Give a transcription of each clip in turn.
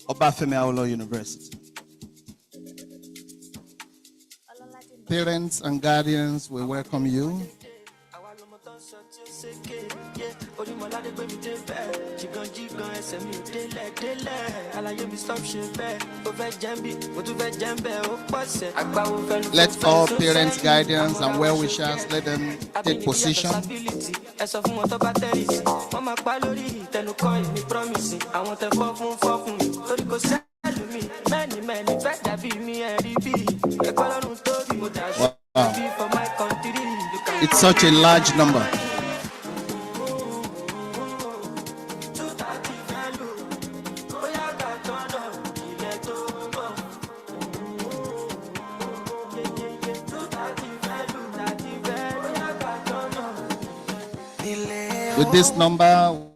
Obafemi Awolowo University. Parents and guardians, we welcome you. Let all parents, guardians, and well-wishers, let them take position. Wow. It's such a large number. With this number,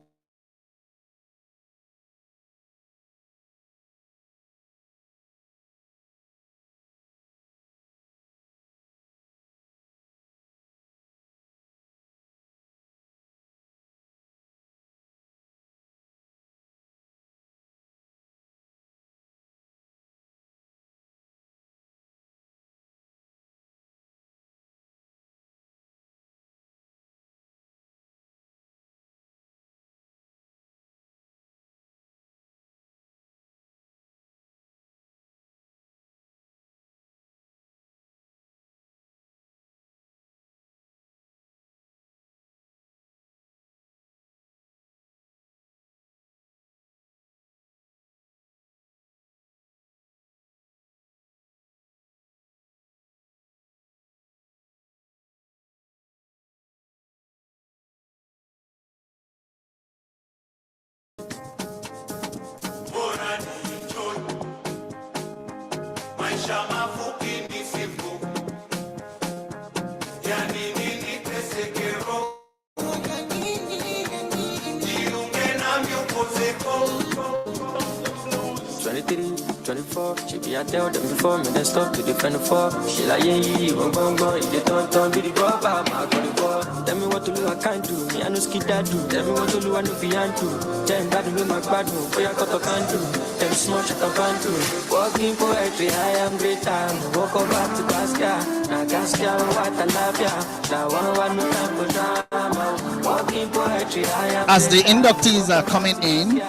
she be a tell them before me, then stop to defend the fall. She like, yeah, if they don't be the rubber, I'm out on the ball. Tell me what to do, I can't do. Me, I know ski that do. Tell me what to do, I know beyond do. Tell me that do my bad move, boy, I got to can do. Tell me small shit I can do. Walking poetry, I am great time. Walk over to Gaskia. Now Gaskia, what I love ya. Now one no time for drama. Walking poetry, I am. As the inductees are coming in,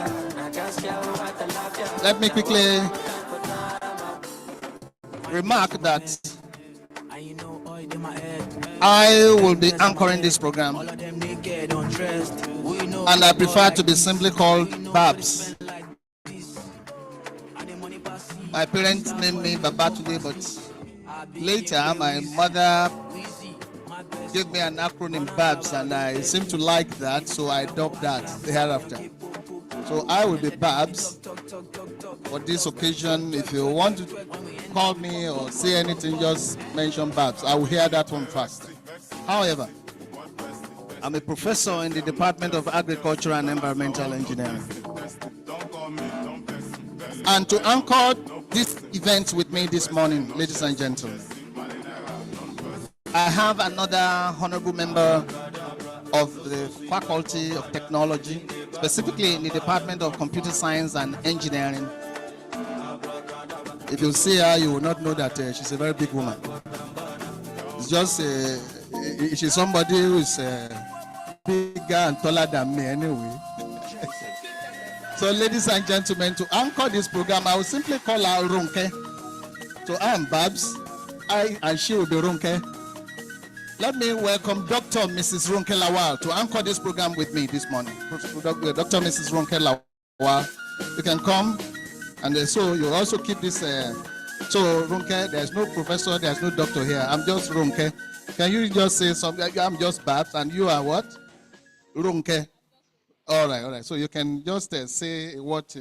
let me quickly remark that I will be anchoring this program, and I prefer to be simply called Babs. My parents named me Baba today, but later my mother gave me an acronym Babs, and I seem to like that, so I adopt that thereafter. So I will be Babs for this occasion. If you want to call me or say anything, just mention Babs. I will hear that one first. However, I'm a professor in the Department of Agriculture and Environmental Engineering. And to anchor this event with me this morning, ladies and gentlemen, I have another honorable member of the Faculty of Technology, specifically in the Department of Computer Science and Engineering. If you see her, you will not know that she's a very big woman. It's just she's somebody who is bigger and taller than me anyway. So ladies and gentlemen, to anchor this program, I will simply call her Ronke. So I am Babs, I and she will be Ronke. Let me welcome Dr. Mrs. Ronke Lawal to anchor this program with me this morning. Dr. Mrs. Ronke Lawal, you can come, and so you also keep this. So Ronke, there's no professor, there's no doctor here. I'm just Ronke. Can you just say something? I'm just Babs, and you are what? Ronke. All right. So you can just say what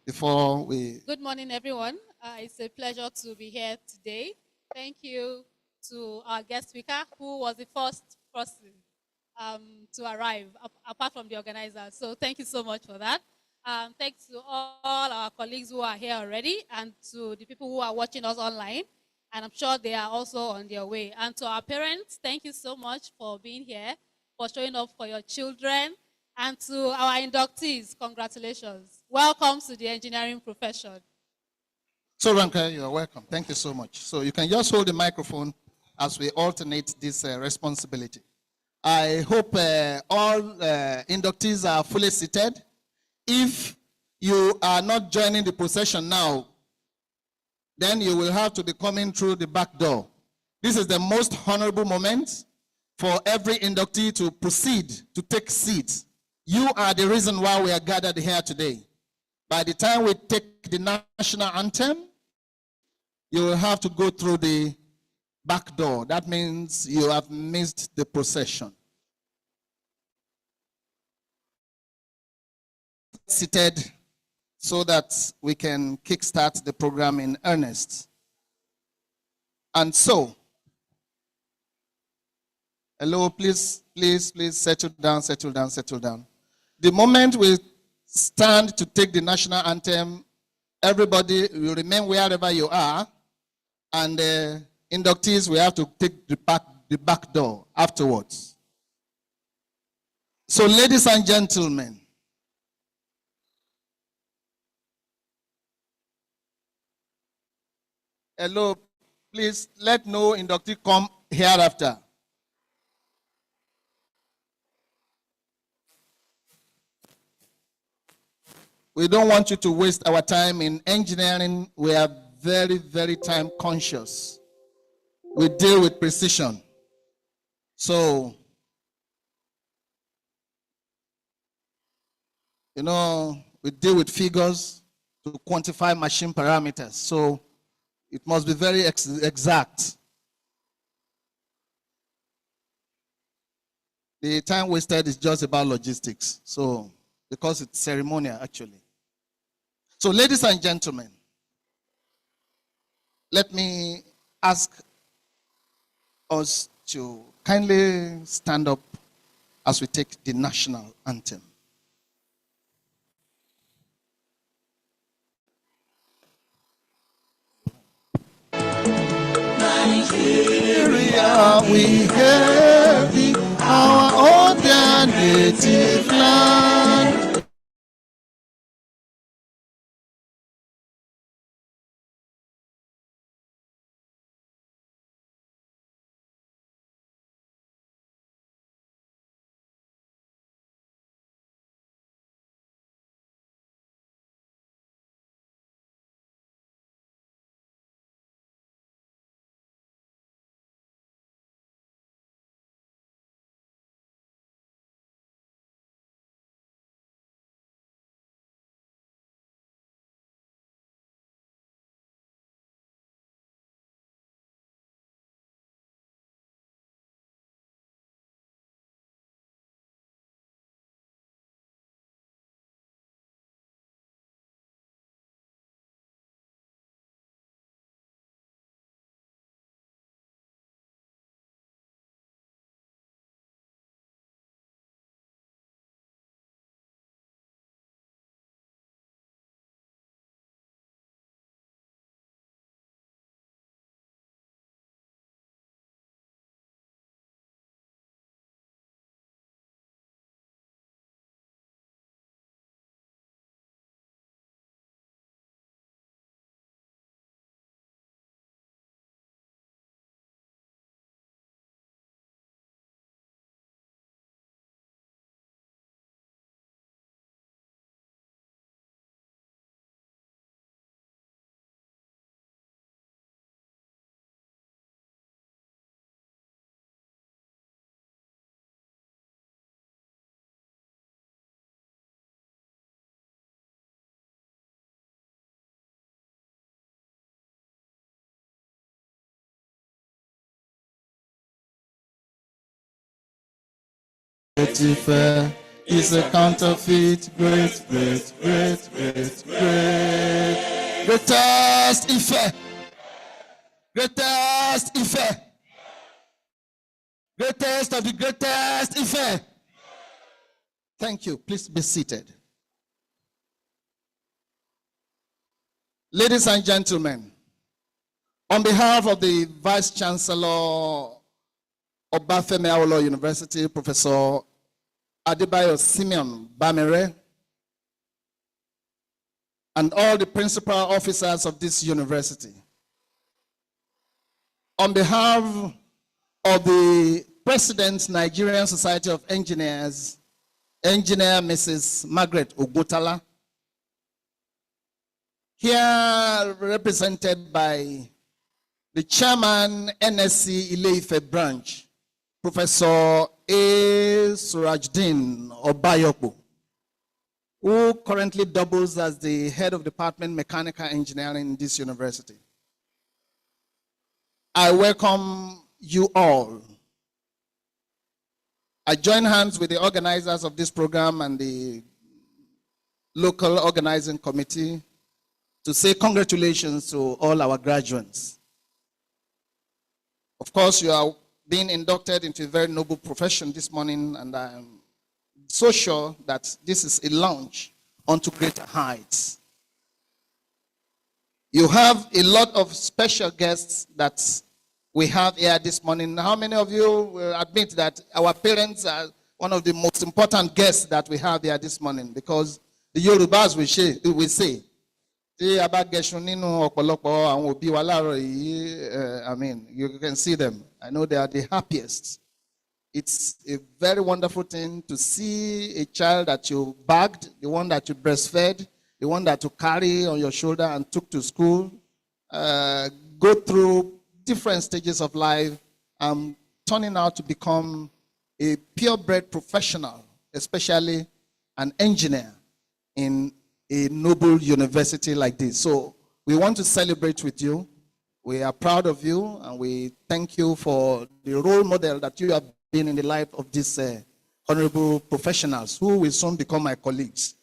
before we. Good morning, everyone. It's a pleasure to be here today. Thank you to our guest speaker, who was the first person to arrive, apart from the organizer. So thank you so much for that. Thanks to all our colleagues who are here already, and to the people who are watching us online. And I'm sure they are also on their way. And to our parents, thank you so much for being here, for showing up for your children. And to our inductees, congratulations. Welcome to the engineering profession. So, Ranka, you are welcome. Thank you so much. So, you can just hold the microphone as we alternate this responsibility. I hope all inductees are fully seated. If you are not joining the procession now, then you will have to be coming through the back door. This is the most honorable moment for every inductee to proceed to take seat. You are the reason why we are gathered here today. By the time we take the national anthem, you will have to go through the back door. That means you have missed the procession. Seated so that we can kickstart the program in earnest. And so, hello, please settle down. The moment we stand to take the national anthem, everybody will remain wherever you are, and inductees will have to take the back door afterwards. So, ladies and gentlemen, hello, please let no inductee come hereafter. We don't want you to waste our time. In engineering, we are very, very time conscious. We deal with precision. So, we deal with figures to quantify machine parameters. So, it must be very exact. The time wasted is just about logistics. So, because it's ceremonial, actually. So, ladies and gentlemen, let me ask us to kindly stand up as we take the national anthem. Nigeria, we hail thee, our own dear native land. Ife is a counterfeit, great. Greatest Ife. Greatest Ife. Greatest of the greatest Ife. Thank you. Please be seated. Ladies and gentlemen, on behalf of the Vice Chancellor of Obafemi Awolowo University, Professor Adebayo Simeon Bamere, and all the principal officers of this university. On behalf of the President, Nigerian Society of Engineers, Engineer Mrs. Margaret Ogutala, here represented by the Chairman, NSC Ile Ife branch, Professor A. Surajdeen Obayokbo, who currently doubles as the head of Department Mechanical Engineering in this university. I welcome you all. I join hands with the organizers of this program and the local organizing committee to say congratulations to all our graduates. Of course, you are being inducted into a very noble profession this morning, and I'm so sure that this is a launch onto greater heights. You have a lot of special guests that we have here this morning. How many of you will admit that our parents are one of the most important guests that we have here this morning? Because the Yorubas will say, I mean, you can see them. I know they are the happiest. It's a very wonderful thing to see a child that you bagged, the one that you breastfed, the one that you carry on your shoulder and took to school, go through different stages of life, turning out to become a purebred professional, especially an engineer in a noble university like this. So we want to celebrate with you. We are proud of you, and we thank you for the role model that you have been in the life of these honorable professionals who will soon become my colleagues.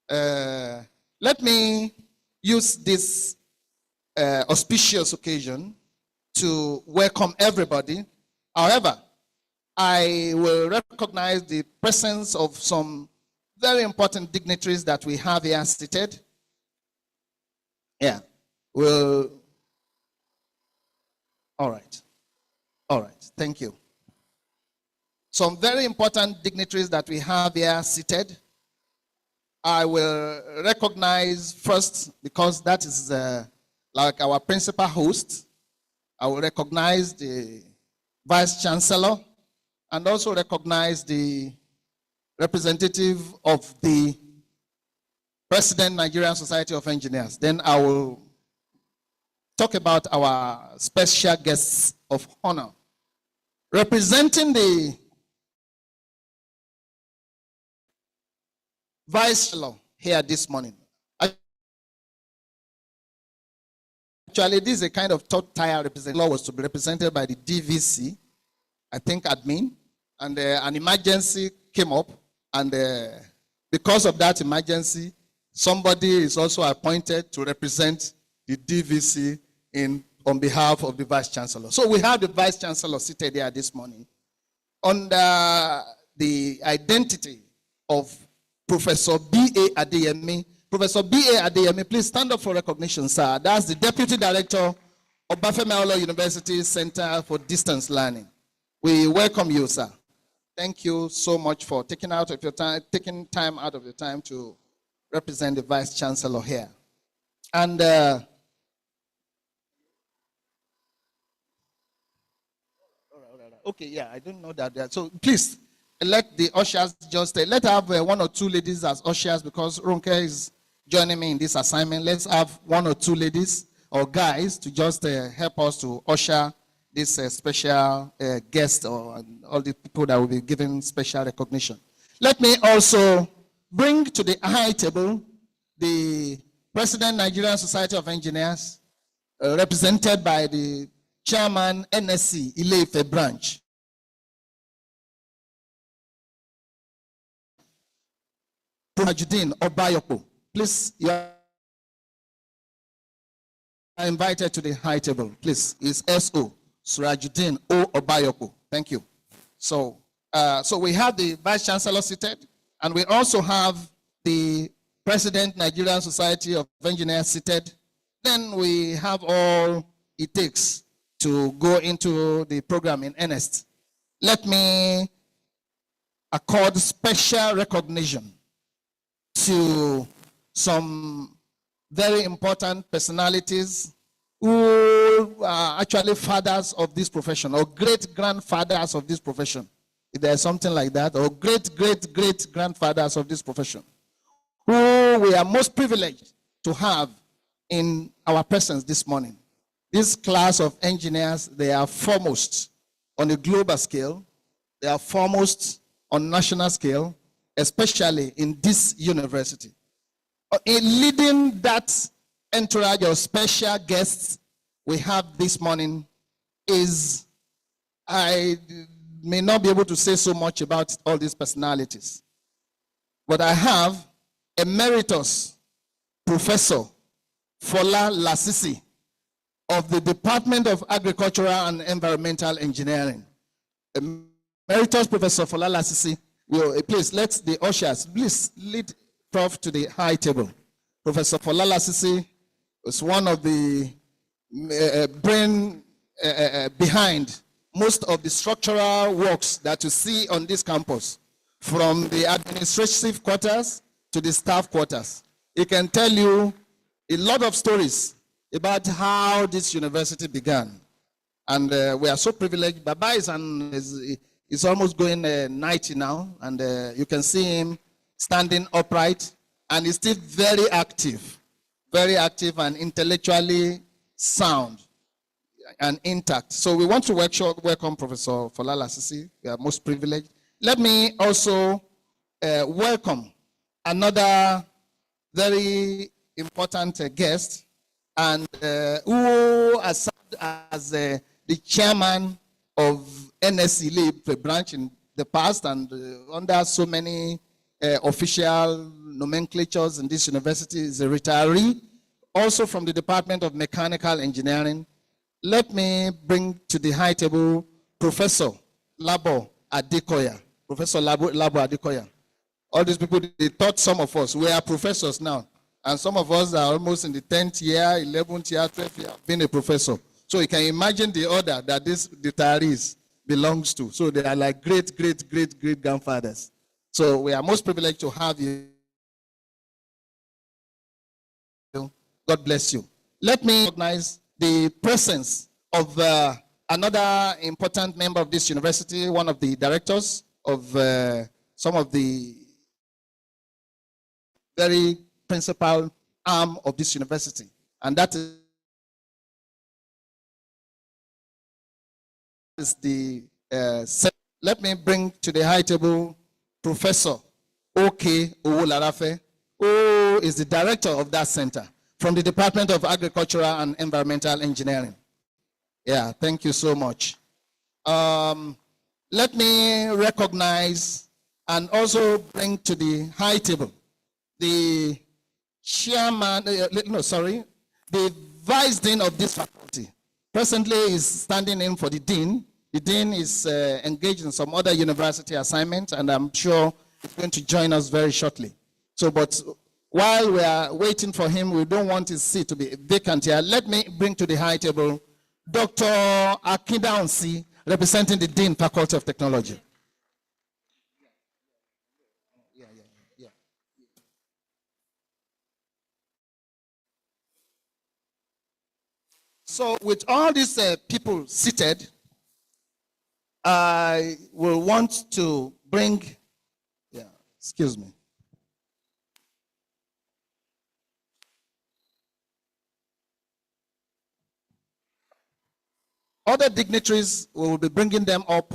Let me use this auspicious occasion to welcome everybody. However, I will recognize the presence of some very important dignitaries that we have here seated. Yeah, all right, thank you. Some very important dignitaries that we have here seated. I will recognize first, because that is like our principal host. I will recognize the Vice Chancellor and also recognize the representative of the President, Nigerian Society of Engineers. Then I will talk about our special guests of honor. Representing the Vice Chancellor here this morning. Actually, this is a kind of top-tier representative. Was to be represented by the DVC, I think admin, and an emergency came up, and because of that emergency, somebody is also appointed to represent the DVC on behalf of the Vice Chancellor. So we have the Vice Chancellor seated here this morning under the identity of Professor B.A. Adeyemi. Professor B.A. Adeyemi, please stand up for recognition, sir. That's the Deputy Director of Bafemi Awolowo University Center for Distance Learning. We welcome you, sir. Thank you so much for taking time out of your time to represent the Vice Chancellor here. And okay, yeah, I don't know that. So please let the ushers just let's have one or two ladies as ushers, because Ronke is joining me in this assignment. Let's have one or two ladies or guys to just help us to usher this special guest or all the people that will be given special recognition. Let me also bring to the high table the President, Nigerian Society of Engineers, represented by the Chairman, NSC Ile Ife branch. Surajdeen Obayokbo. Please, you are invited to the high table. Please, it's S.O. Surajdeen O. Obayokbo. Thank you. So we have the Vice Chancellor seated, and we also have the President, Nigerian Society of Engineers seated. Then we have all it takes to go into the program in earnest. Let me accord special recognition to some very important personalities who are actually fathers of this profession or great-grandfathers of this profession, if there's something like that, or great-great-great-grandfathers of this profession, who we are most privileged to have in our presence this morning. This class of engineers, they are foremost on a global scale. They are foremost on national scale, especially in this university. In leading that entourage of special guests we have this morning is, I may not be able to say so much about all these personalities, but I have Emeritus Professor Fola Lasisi of the Department of Agricultural and Environmental Engineering. Emeritus Professor Fola Lasisi, please let the ushers, please lead Prof to the high table. Professor Fola Lasisi is one of the brain behind most of the structural works that you see on this campus, from the administrative quarters to the staff quarters. He can tell you a lot of stories about how this university began. And we are so privileged. Baba is almost going 90 now, and you can see him standing upright, and he's still very active and intellectually sound and intact. So we want to welcome Professor Fola Lasisi. We are most privileged. Let me also welcome another very important guest, and who has served as the chairman of NSC Ile Ife branch in the past, and under so many official nomenclatures in this university, is a retiree, also from the Department of Mechanical Engineering. Let me bring to the high table Professor Labo Adekoya. Professor Labo Adekoya. All these people, they thought some of us, we are professors now. And some of us are almost in the 10th year, 11th year, 12th year, being a professor. So you can imagine the order that this retirees belongs to. So they are like great-grandfathers. So we are most privileged to have you. God bless you. Let me recognize the presence of another important member of this university, one of the directors of some of the very principal arm of this university. And that is the let me bring to the high table Professor O.K. Owolarafe, who is the director of that center from the Department of Agricultural and Environmental Engineering. Yeah, thank you so much. Let me recognize and also bring to the high table the chairman, the vice dean of this faculty. Presently is standing in for the dean. The dean is engaged in some other university assignment, and I'm sure he's going to join us very shortly. So, but while we are waiting for him, we don't want his seat to be vacant here. Let me bring to the high table Dr. Akindaunsi, representing the Dean, Faculty of Technology. So with all these people seated, I will want to bring, excuse me. Other dignitaries, we will be bringing them up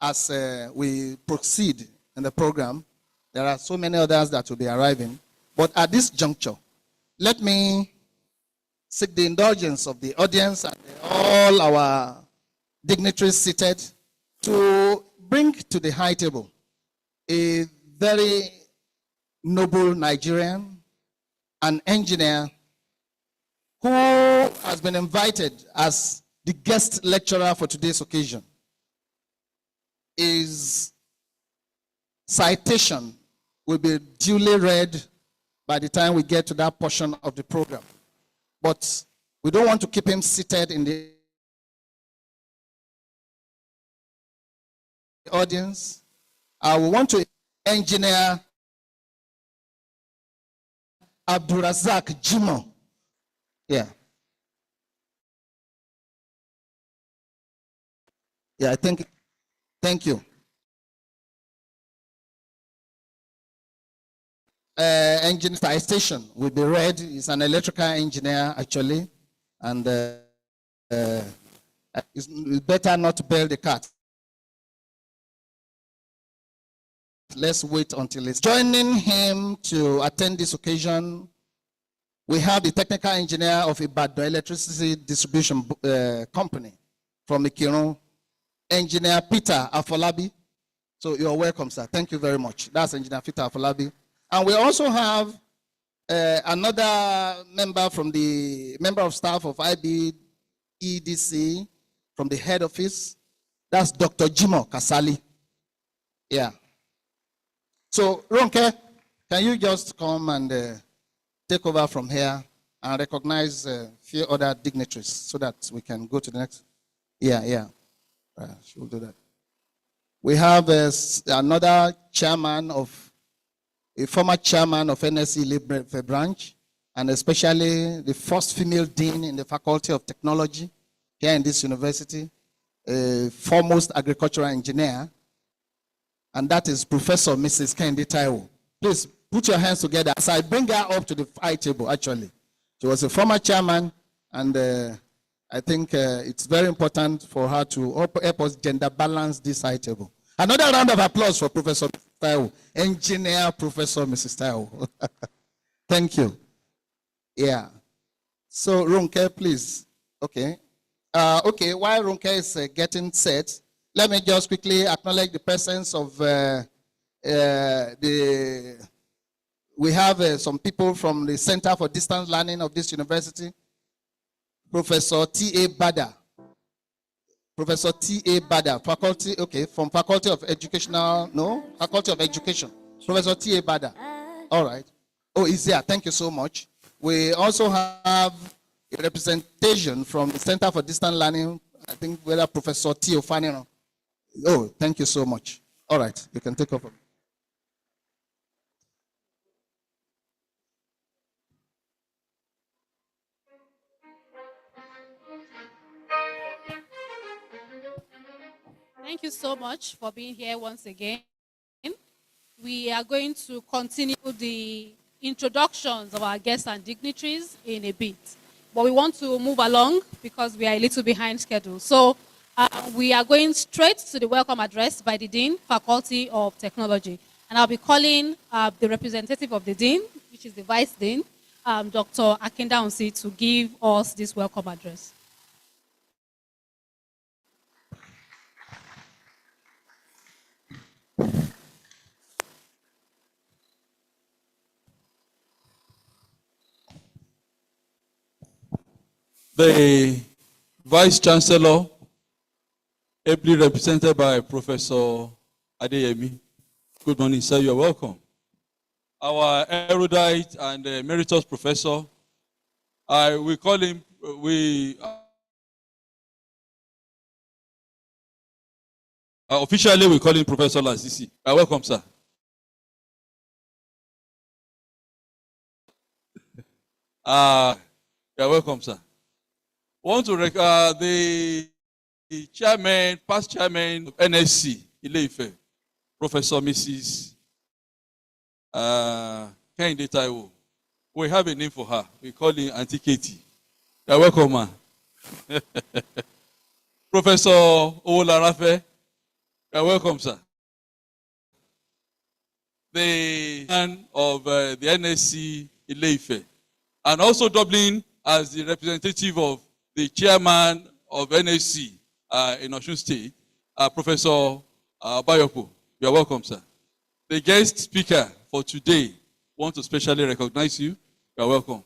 as we proceed in the program. There are so many others that will be arriving. But at this juncture, let me seek the indulgence of the audience and all our dignitaries seated to bring to the high table a very noble Nigerian, an engineer who has been invited as the guest lecturer for today's occasion. His citation will be duly read by the time we get to that portion of the program. But we don't want to keep him seated in the audience. I want to engineer Abdurazak Jimo. Yeah. Yeah, I think, thank you. Engine fire station will be read. He's an electrical engineer, actually. And it's better not to bail the cat. Let's wait until it's joining him to attend this occasion. We have the technical engineer of Ibadan Electricity Distribution Company from Ikirun, Engineer Peter Afolabi. So you're welcome, sir. Thank you very much. That's Engineer Peter Afolabi. And we also have another member from the member of staff of IBEDC from the head office. That's Dr. Jimo Kasali. Yeah. So, Ronke, can you just come and take over from here and recognize a few other dignitaries so that we can go to the next? Yeah. She will do that. We have another chairman a former chairman of NSE Ile Ife branch, and especially the first female dean in the Faculty of Technology here in this university, a foremost agricultural engineer, and that is Professor Mrs. Kendi Taiwo. Please put your hands together as I bring her up to the high table, actually. She was a former chairman, and I think it's very important for her to help us gender balance this high table. Another round of applause for Professor Taiwo, Engineer Professor Mrs. Taiwo. Thank you. Yeah. So, Ronke, please. Okay. While Ronke is getting set, let me just quickly acknowledge the presence of we have some people from the Center for Distance Learning of this university. Professor T.A. Bada. Professor T.A. Bada, from Faculty of Faculty of Education. Professor T.A. Bada. All right. Oh, he's here. Thank you so much. We also have a representation from the Center for Distance Learning, I think whether Professor T. Ofanino. Oh, thank you so much. All right, you can take over. Thank you so much for being here once again. We are going to continue the introductions of our guests and dignitaries in a bit. But we want to move along because we are a little behind schedule. So we are going straight to the welcome address by the Dean, Faculty of Technology. And I'll be calling the representative of the Dean, which is the Vice Dean, Dr. Akinda Unsi, to give us this welcome address. The Vice Chancellor, ably represented by Professor Adeyemi. Good morning, sir. You are welcome. Our erudite and emeritus professor, we call him, officially we call him Professor Lasisi. Welcome, sir. You're welcome, sir. Want to the chairman, past chairman of NSC, Ile Ife, Professor Mrs. Kendi Taiwo. We have a name for her. We call her Auntie Katie. You're welcome, ma. Professor Owolarafe. You're welcome, sir. The man of the NSC Ile Ife, and also doubling as the representative of the chairman of NSC in Osun State, Professor Bayoko. You are welcome, sir. The guest speaker for today want to specially recognize you. You are welcome.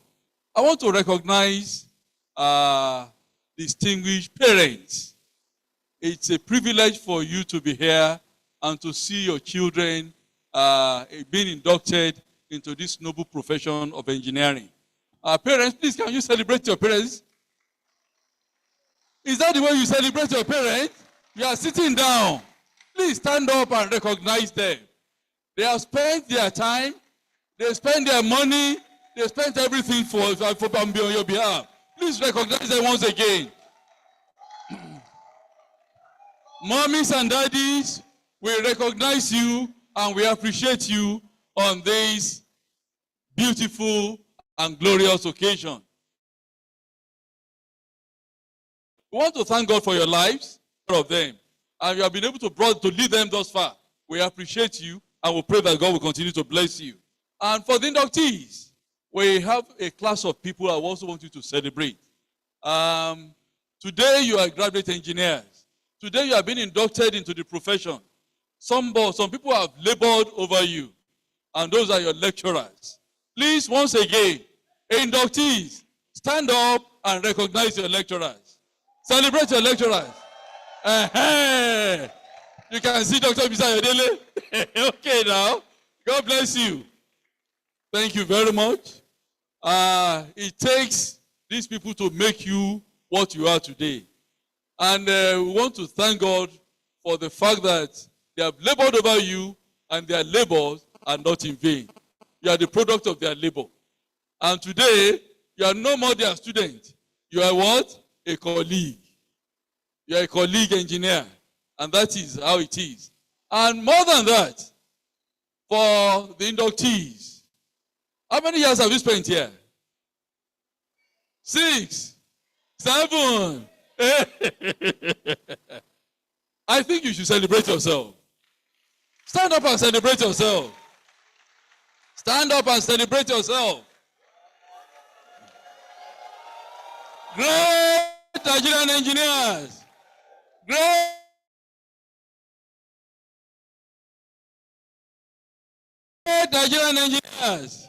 I want to recognize distinguished parents. It's a privilege for you to be here and to see your children being inducted into this noble profession of engineering. Parents, please, can you celebrate your parents? Is that the way you celebrate your parents? You are sitting down. Please stand up and recognize them. They have spent their time, they spent their money, they spent everything for on your behalf. Please recognize them once again. Mommies and daddies, we recognize you and we appreciate you on this beautiful and glorious occasion. We want to thank God for your lives, all of them, and you have been able to lead them thus far. We appreciate you and we pray that God will continue to bless you. And for the inductees, we have a class of people I also want you to celebrate. Today you are graduate engineers. Today you have been inducted into the profession. Some people have labored over you, and those are your lecturers. Please, once again, inductees, stand up and recognize your lecturers. Celebrate your lecturers. You can see Dr. Bisa Yodele. Okay now. God bless you. Thank you very much. It takes these people to make you what you are today. And we want to thank God for the fact that they have labored over you and their labors are not in vain. You are the product of their labor. And today, you are no more their student. You are what? A colleague. You are a colleague engineer. And that is how it is. And more than that, for the inductees, how many years have you spent here? 6, 7. I think you should celebrate yourself. Stand up and celebrate yourself. Stand up and celebrate yourself. Great Nigerian engineers. Great Nigerian engineers.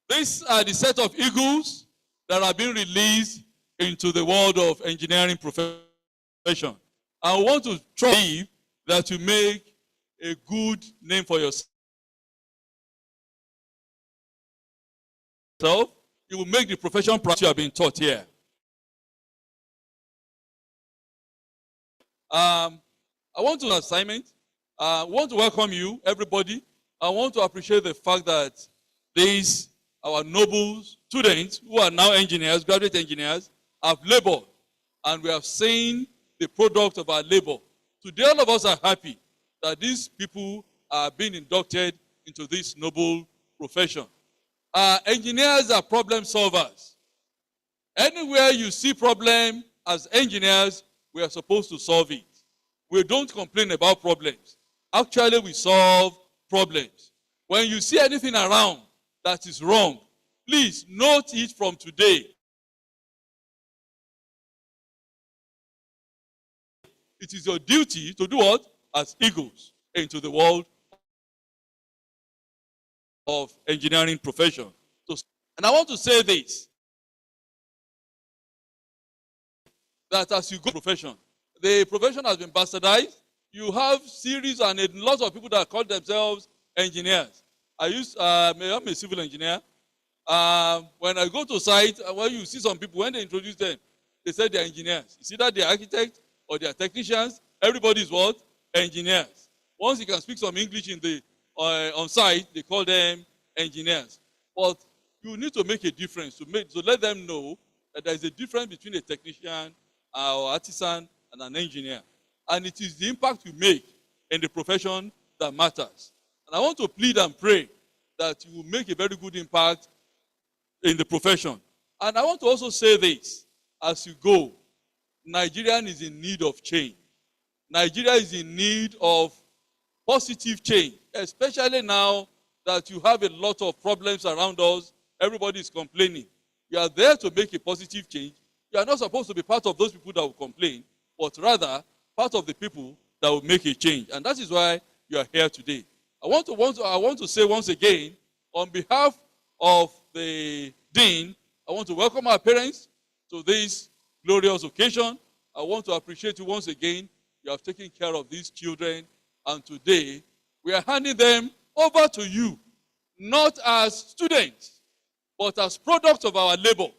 These are the set of eagles that have been released into the world of engineering profession. I want to try that you make a good name for yourself. You will make the profession practice you have been taught here. I want to assignment. I want to welcome you, everybody. I want to appreciate the fact that these, our noble students who are now engineers, graduate engineers, have labored, and we have seen the product of our labor. Today, all of us are happy that these people are being inducted into this noble profession. Engineers are problem solvers. Anywhere you see problem, as engineers, we are supposed to solve it. We don't complain about problems. Actually, we solve problems. When you see anything around that is wrong, please note it from today. It is your duty to do what? As eagles into the world of engineering profession. And I want to say this, that as you go profession, the profession has been bastardized. You have series and a lot of people that call themselves engineers. I'm a civil engineer. When I go to site, when you see some people, when they introduce them, they say they're engineers. You see that they're architects or they're technicians. Everybody is what? Engineers. Once you can speak some English in the on site, they call them engineers. But you need to make a difference to let them know that there is a difference between a technician or artisan and an engineer. And it is the impact you make in the profession that matters. And I want to plead and pray that you will make a very good impact in the profession. And I want to also say this, as you go, Nigeria is in need of change. Nigeria is in need of positive change, especially now that you have a lot of problems around us. Everybody is complaining. You are there to make a positive change. You are not supposed to be part of those people that will complain, but rather part of the people that will make a change. And that is why you are here today. I want to say once again, on behalf of the Dean, I want to welcome our parents to this glorious occasion. I want to appreciate you once again. You have taken care of these children, and today we are handing them over to you, not as students, but as products of our labor.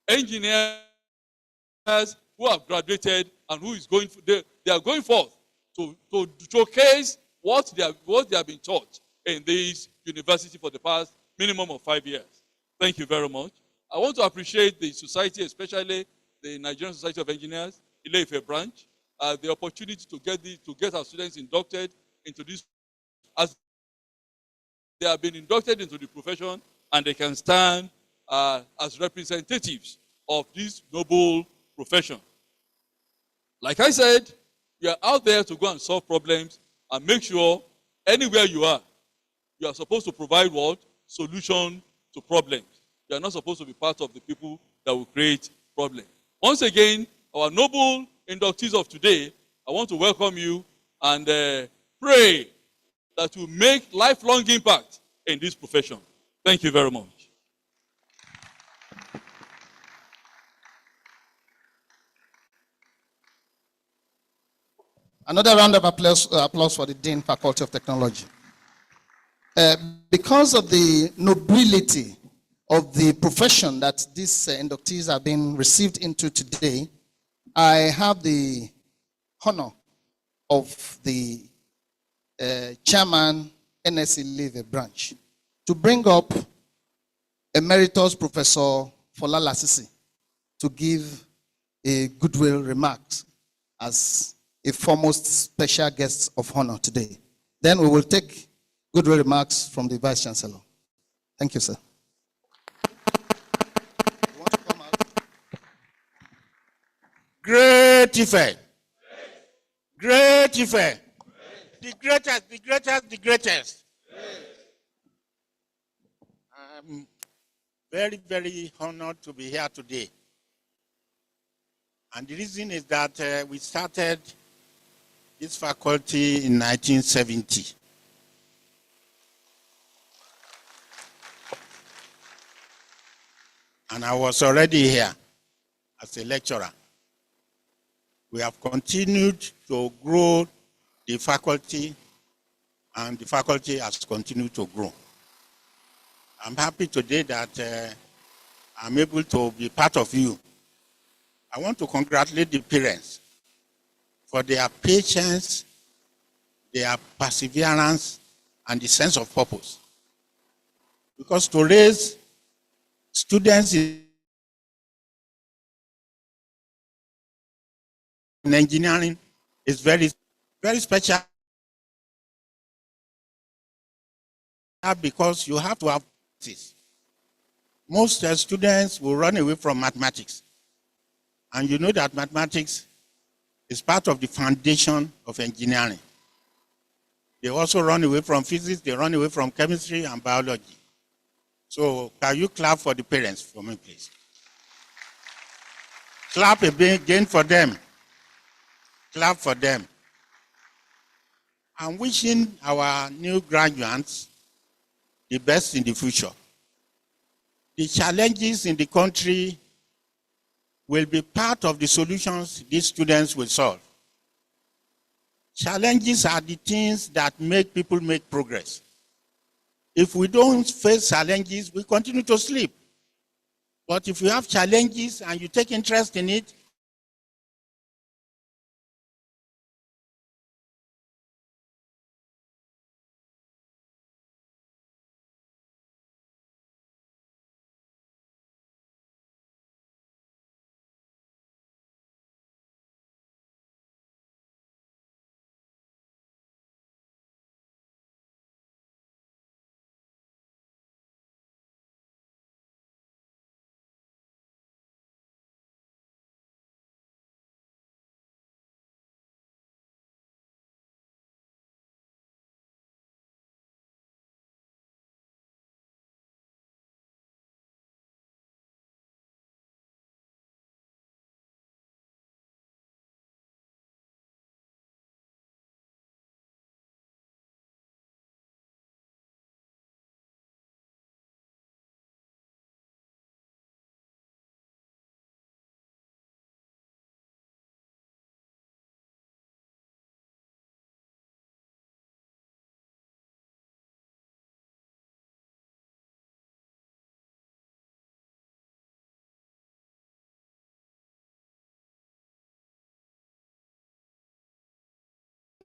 Engineers who have graduated and who is they are going forth to showcase what they have been taught in this university for the past minimum of 5 years. Thank you very much. I want to appreciate the society, especially the Nigerian Society of Engineers, Ile Ife branch, the opportunity to get our students inducted into this, as they have been inducted into the profession, and they can stand as representatives of this noble profession. Like I said, we are out there to go and solve problems and make sure anywhere you are supposed to provide what? Solution to problems. You are not supposed to be part of the people that will create problems. Once again, our noble inductees of today, I want to welcome you and pray that you make lifelong impact in this profession. Thank you very much. Another round of applause for the Dean, Faculty of Technology. Because of the nobility of the profession that these inductees have been received into today, I have the honor of the chairman, NSE Ile Ife branch, to bring up Emeritus Professor Fola Lasisi to give a goodwill remarks as a foremost special guest of honor today. Then we will take goodwill remarks from the Vice Chancellor. Thank you, sir. You want to come out? Great Ife. Great Ife. The greatest, the greatest, the greatest. I'm very, very honored to be here today. And the reason is that we started this faculty in 1970. And I was already here as a lecturer. We have continued to grow the faculty, and the faculty has continued to grow. I'm happy today that I'm able to be part of you. I want to congratulate the parents for their patience, their perseverance, and the sense of purpose. Because to raise students in engineering is very, very special, because you have to have this. Most students will run away from mathematics. And you know that mathematics is part of the foundation of engineering. They also run away from physics, they run away from chemistry and biology. So can you clap for the parents for me, please? Clap again for them. Clap for them. I'm wishing our new graduates the best in the future. The challenges in the country will be part of the solutions these students will solve. Challenges are the things that make people make progress. If we don't face challenges, we continue to sleep. But if you have challenges and you take interest in it,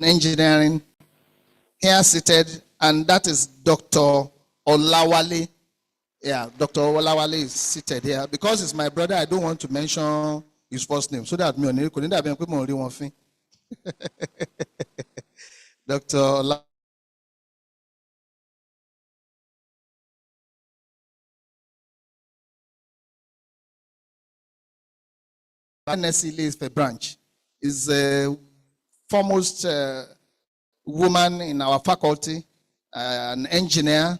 engineering, here seated, and that is Dr. Olawale. Yeah, Dr. Olawale is seated here. Because it's my brother, I don't want to mention his first name, so that me only couldn't have been only one thing. Dr. Olawale. Ile Ife branch is a foremost woman in our faculty, an engineer,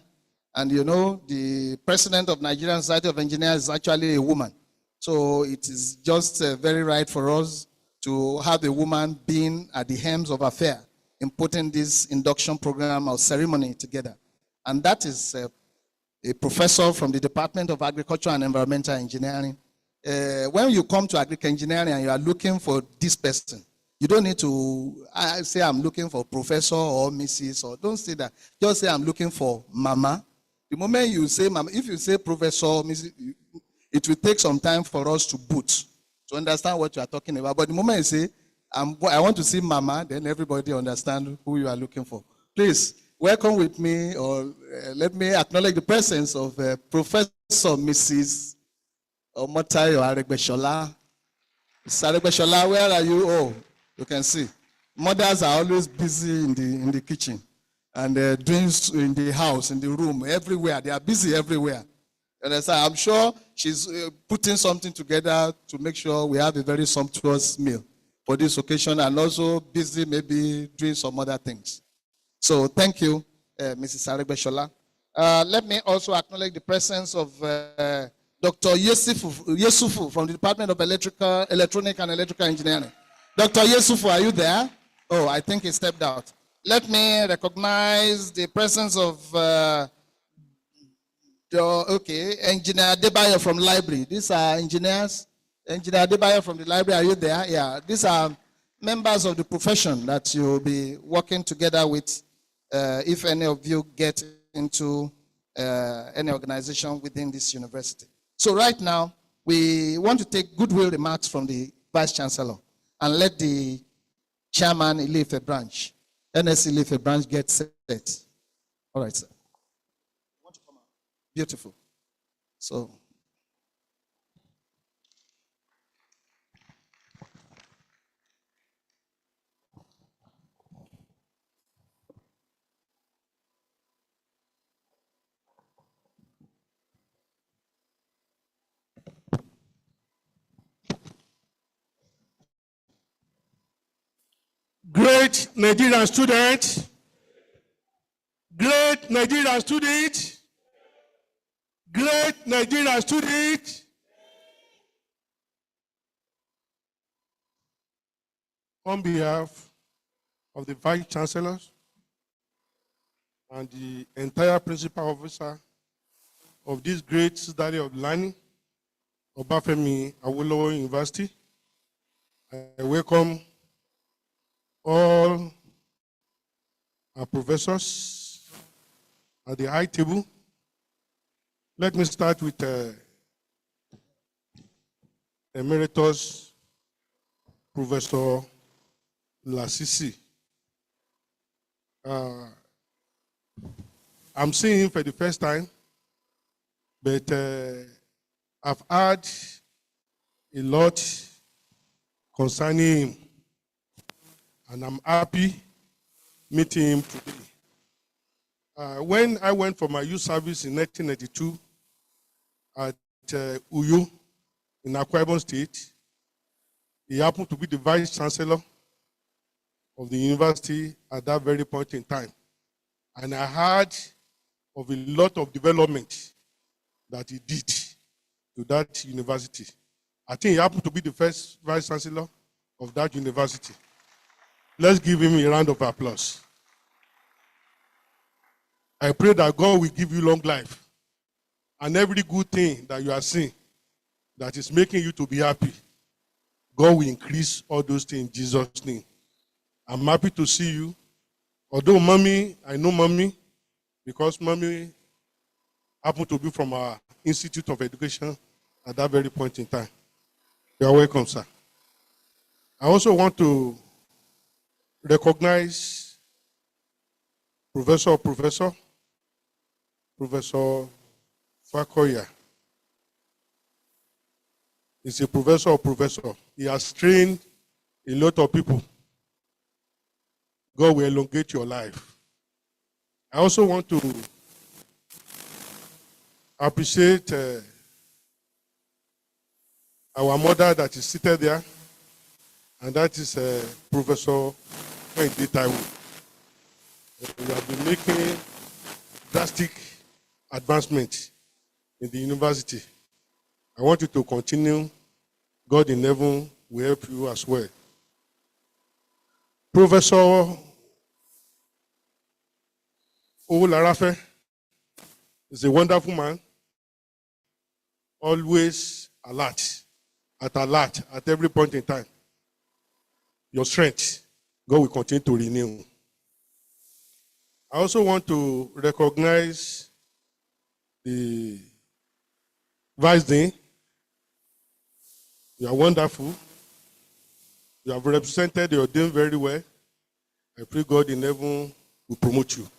and you know, the president of Nigerian Society of Engineers is actually a woman. So it is just very right for us to have a woman being at the helms of affairs in putting this induction program or ceremony together. And that is a professor from the Department of Agriculture and Environmental Engineering. When you come to agriculture engineering and you are looking for this person, you don't need to say I'm looking for professor or Mrs. or don't say that. Just say I'm looking for mama. The moment you say mama, if you say professor, Mrs., it will take some time for us to boot, to understand what you are talking about. But the moment you say, I want to see mama, then everybody understand who you are looking for. Please, welcome with me, or let me acknowledge the presence of Professor Mrs. Omotayo Aregbeshola. Mrs. Aregbeshola, where are you? Oh, you can see. Mothers are always busy in the kitchen and doing in the house, in the room, everywhere. They are busy everywhere. And so I'm sure she's putting something together to make sure we have a very sumptuous meal for this occasion, and also busy maybe doing some other things. So thank you, Mrs. Aregbeshola. Let me also acknowledge the presence of Dr. Yesufu from the Department of Electronic and Electrical Engineering. Dr. Yesufu, are you there? Oh, I think he stepped out. Let me recognize the presence of Engineer Adebayo from library. These are engineers. Engineer Adebayo from the library, are you there? Yeah, these are members of the profession that you'll be working together with if any of you get into any organization within this university. So right now, we want to take goodwill remarks from the Vice Chancellor and let the Chairman Ile Ife branch, NS Ile Ife branch, get set. All right, sir. Beautiful. So, great Nigerian student, great Nigerian student, great Nigerian student. On behalf of the Vice Chancellors and the entire Principal Officer of this great Citadel of Learning, Obafemi Awolowo University, I welcome all our professors at the high table. Let me start with Emeritus Professor Lasisi. I'm seeing him for the first time, but I've heard a lot concerning him, and I'm happy meeting him today. When I went for my youth service in 1992 at Uyo in Akwa Ibom State, he happened to be the Vice Chancellor of the university at that very point in time. And I heard of a lot of development that he did to that university. I think he happened to be the first Vice Chancellor of that university. Let's give him a round of applause. I pray that God will give you long life and every good thing that you are seeing that is making you to be happy. God will increase all those things in Jesus' name. I'm happy to see you. Although mommy, I know mommy, because mommy happened to be from our Institute of Education at that very point in time. You are welcome, sir. I also want to recognize Professor Fakoya. He's a professor. He has trained a lot of people. God will elongate your life. I also want to appreciate our mother that is seated there, and that is Professor Wendy Taiwo. We have been making drastic advancement in the university. I want you to continue. God in heaven will help you as well. Professor Olarafe is a wonderful man, always alert at every point in time. Your strength, God will continue to renew. I also want to recognize the Vice Dean. You are wonderful. You have represented your dean very well. I pray God in heaven will promote you.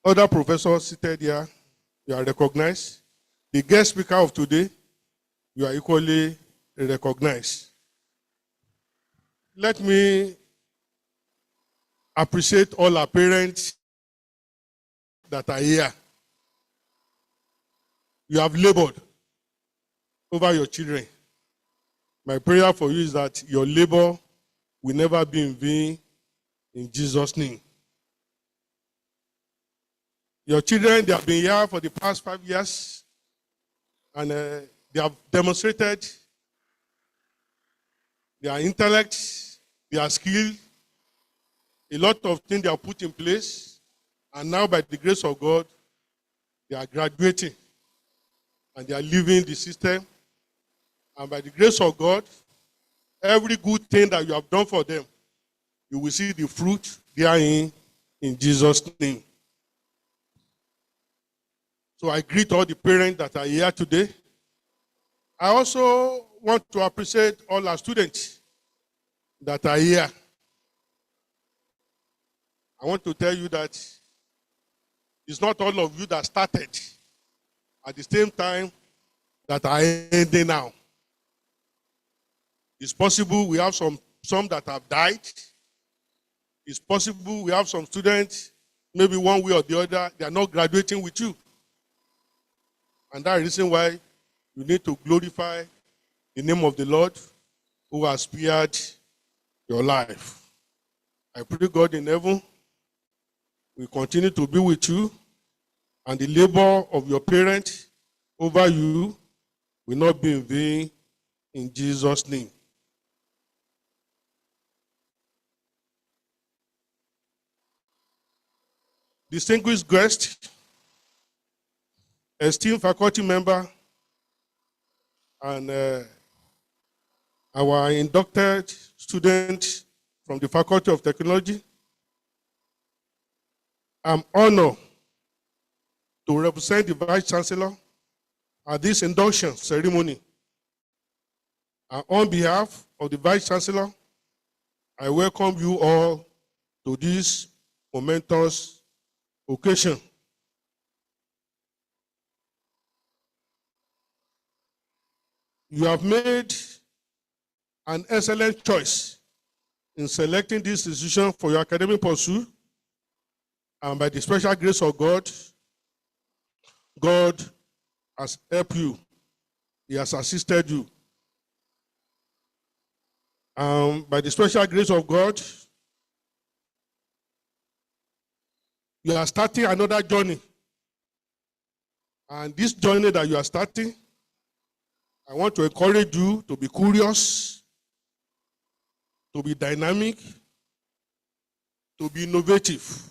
Other professors seated here, you are recognized. The guest speaker of today, you are equally recognized. Let me appreciate all our parents that are here. You have labored over your children. My prayer for you is that your labor will never be in vain in Jesus' name. Your children, they have been here for the past 5 years, and they have demonstrated their intellect, their skill, a lot of things they have put in place, and now by the grace of God, they are graduating, and they are leaving the system, and by the grace of God, every good thing that you have done for them, you will see the fruit therein in Jesus' name. So I greet all the parents that are here today. I also want to appreciate all our students that are here. I want to tell you that it's not all of you that started at the same time that are ending now. It's possible we have some that have died. It's possible we have some students, maybe one way or the other, they are not graduating with you. And that's the reason why you need to glorify the name of the Lord who has spared your life. I pray God in heaven will continue to be with you, and the labor of your parents over you will not be in vain in Jesus' name. Distinguished guest, esteemed faculty member, and our inducted student from the Faculty of Technology, I'm honored to represent the Vice Chancellor at this induction ceremony. And on behalf of the Vice Chancellor, I welcome you all to this momentous occasion. You have made an excellent choice in selecting this institution for your academic pursuit, and by the special grace of God, God has helped you. He has assisted you. By the special grace of God, you are starting another journey. And this journey that you are starting, I want to encourage you to be curious, to be dynamic, to be innovative,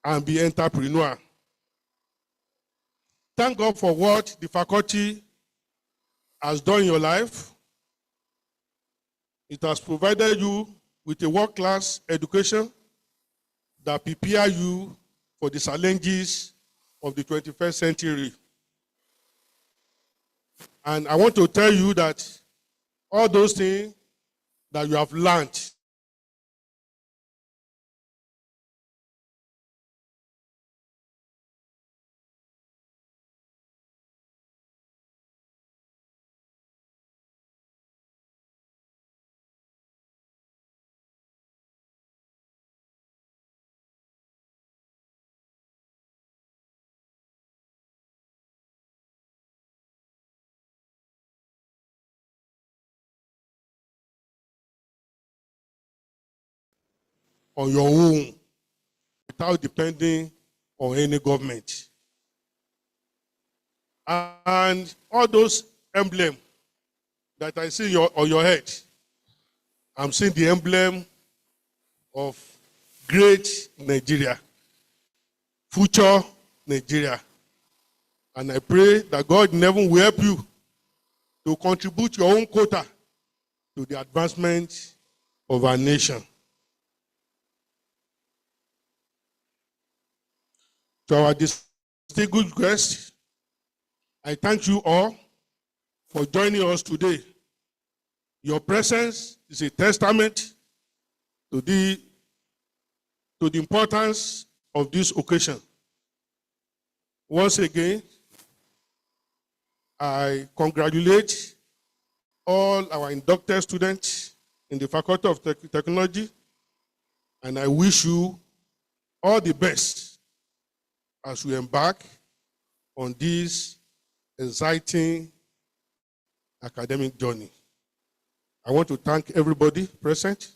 and be entrepreneur. Thank God for what the faculty has done in your life. It has provided you with a world-class education that prepare you for the challenges of the 21st century. And I want to tell you that all those things that you have learned on your own without depending on any government. And all those emblems that I see on your head, I'm seeing the emblem of great Nigeria, future Nigeria. And I pray that God in heaven will help you to contribute your own quota to the advancement of our nation. To our distinguished guests, I thank you all for joining us today. Your presence is a testament to the importance of this occasion. Once again, I congratulate all our inducted students in the Faculty of Technology, and I wish you all the best as we embark on this exciting academic journey. I want to thank everybody present.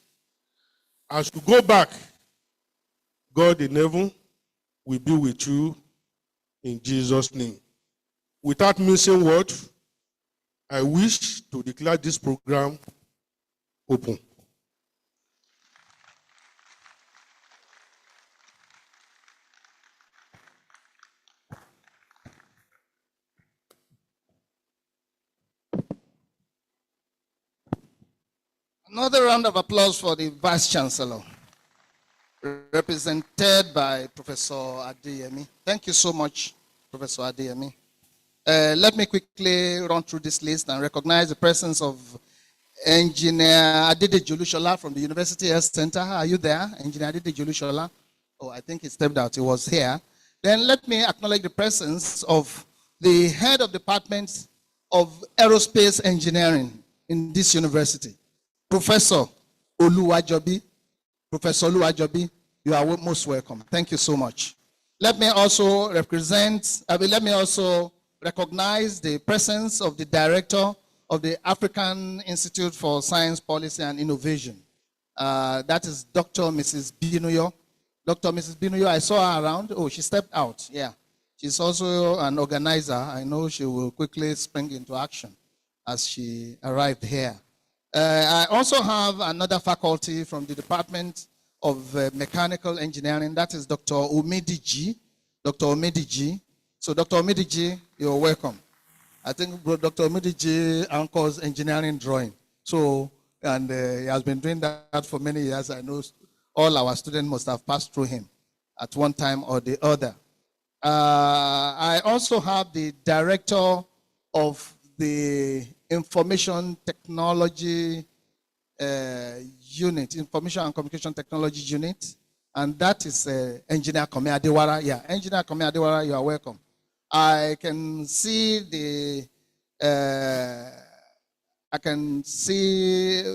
As you go back, God in heaven will be with you in Jesus' name. Without missing word, I wish to declare this program open. Another round of applause for the Vice Chancellor, represented by Professor Adeyemi. Thank you so much, Professor Adeyemi. Let me quickly run through this list and recognize the presence of Engineer Adede Jolushola from the University Health Center. Are you there, Engineer Adede Jolushola? Oh, I think he stepped out. He was here. Then let me acknowledge the presence of the head of Department of Aerospace Engineering in this university, Professor Oluwajobi. Professor Oluwajobi, you are most welcome. Thank you so much. Let me also recognize the presence of the Director of the African Institute for Science, Policy, and Innovation. That is Dr. Mrs. Binuyo. Dr. Mrs. Binuyo, I saw her around. Oh, she stepped out. Yeah. She's also an organizer. I know she will quickly spring into action as she arrived here. I also have another faculty from the Department of Mechanical Engineering. That is Dr. Omidiji. Dr. Omidiji. So Dr. Omidiji, you're welcome. I think Dr. Omidiji anchors engineering drawing. So, and he has been doing that for many years. I know all our students must have passed through him at one time or the other. I also have the Director of the Information Technology Unit, Information and Communication Technology Unit, and that is Engineer Kome Adewara. Yeah, Engineer Kome Adewara, you are welcome. I can see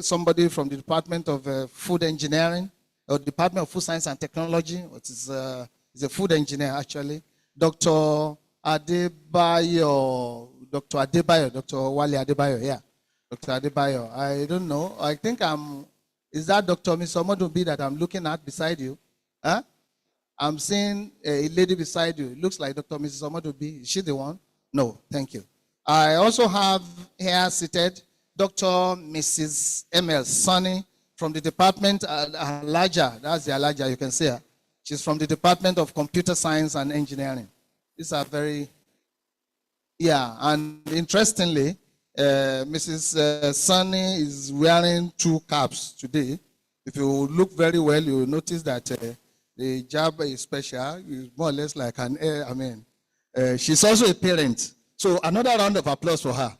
somebody from the Department of Food Engineering, or Department of Food Science and Technology, which is a food engineer actually. Dr. Adebayo, Dr. Wale Adebayo, yeah. Dr. Adebayo, I don't know. I think is that Dr. Ms. Omodubi that I'm looking at beside you? Huh? I'm seeing a lady beside you. It looks like Dr. Mrs. Omodubi. Is she the one? No, thank you. I also have here seated Dr. Mrs. M.L. Sunny from the Department, Alaja, that's the Alaja, you can see her. She's from the Department of Computer Science and Engineering. These are very, yeah, and interestingly, Mrs. Sunny is wearing two caps today. If you look very well, you will notice that the job is special. It's more or less like she's also a parent. So another round of applause for her.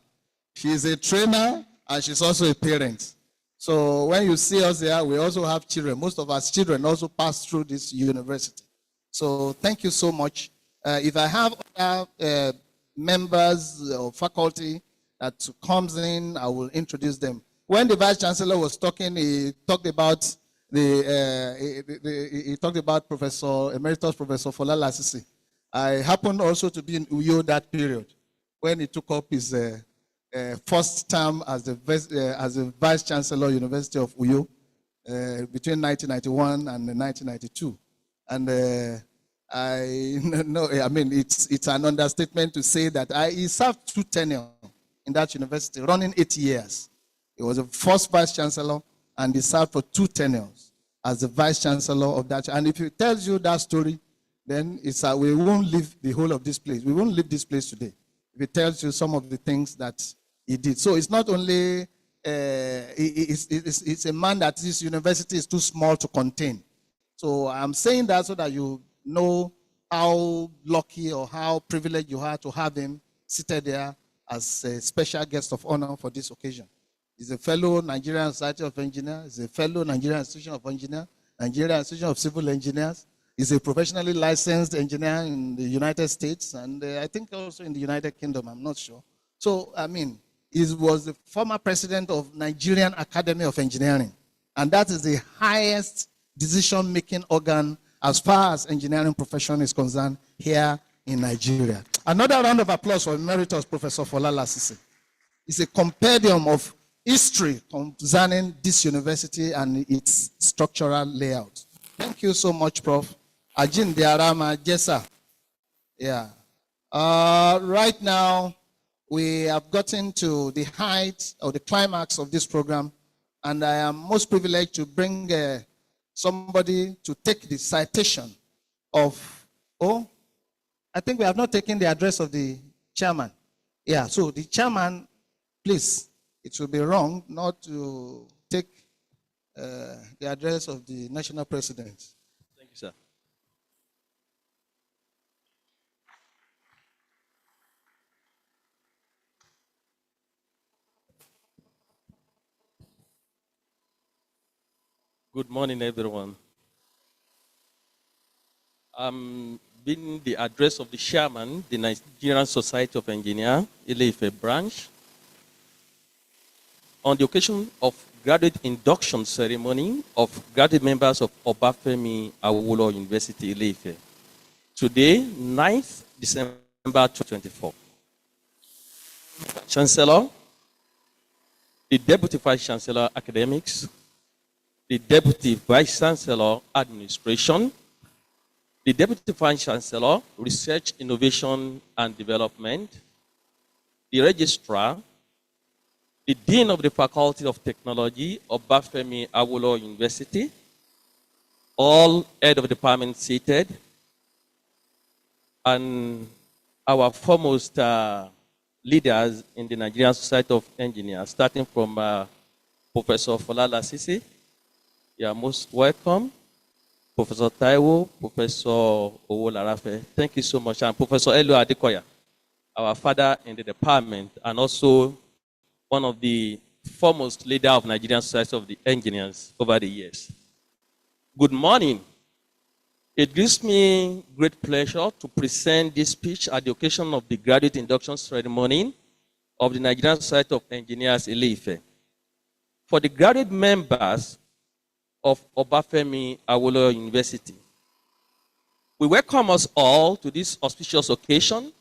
She's a trainer and she's also a parent. So when you see us here, we also have children. Most of our children also pass through this university. So thank you so much. If I have other members or faculty that comes in, I will introduce them. When the Vice Chancellor was talking, he talked about he talked about Professor Emeritus Professor Fola Lasisi. I happened also to be in Uyo that period when he took up his first term as the Vice Chancellor, University of Uyo, between 1991 and 1992. And I mean, it's an understatement to say that he served 2 tenures in that university, running 8 years. He was the first Vice Chancellor, and he served for 2 tenures as the Vice Chancellor of that. And if he tells you that story, then it's we won't leave the whole of this place. We won't leave this place today if he tells you some of the things that he did. So it's not only, it's a man that this university is too small to contain. So I'm saying that so that you know how lucky or how privileged you are to have him seated there as a special guest of honor for this occasion. He's a fellow Nigerian Society of Engineers. He's a fellow Nigerian Institution of Engineers, Nigerian Institution of Civil Engineers. He's a professionally licensed engineer in the United States and I think also in the United Kingdom, I'm not sure. So, I mean, he was the former president of Nigerian Academy of Engineering. And that is the highest decision-making organ as far as engineering profession is concerned here in Nigeria. Another round of applause for Emeritus Professor Fola Lasisi. It's a compendium of history concerning this university and its structural layout. Thank you so much, Prof. Ajin Diarama Jessa. Yeah. Right now, we have gotten to the height or the climax of this program, and I am most privileged to bring somebody to take the citation of, I think we have not taken the address of the chairman. Yeah, so the chairman, please, it will be wrong not to take the address of the national president. Thank you, sir. Good morning, everyone. I'm being the address of the chairman, the Nigerian Society of Engineers, Ile Ife branch, on the occasion of graduate induction ceremony of graduate members of Obafemi Awolowo University, Ile Ife. Today, 9th December 2024. Chancellor, the Deputy Vice Chancellor Academics, the Deputy Vice Chancellor Administration, the Deputy Vice Chancellor Research, Innovation and Development, the Registrar, the Dean of the Faculty of Technology of Obafemi Awolowo University, all head of department seated, and our foremost leaders in the Nigerian Society of Engineers, starting from Professor Fola Lasisi. You are most welcome. Professor Taiwo, Professor Owo Larafe, thank you so much. And Professor Elu Adekoya, our father in the department, and also one of the foremost leader of Nigerian Society of the Engineers over the years. Good morning. It gives me great pleasure to present this speech at the occasion of the graduate induction ceremony of the Nigerian Society of Engineers, Ile Ife. For the graduate members of Obafemi Awolowo University, we welcome us all to this auspicious occasion.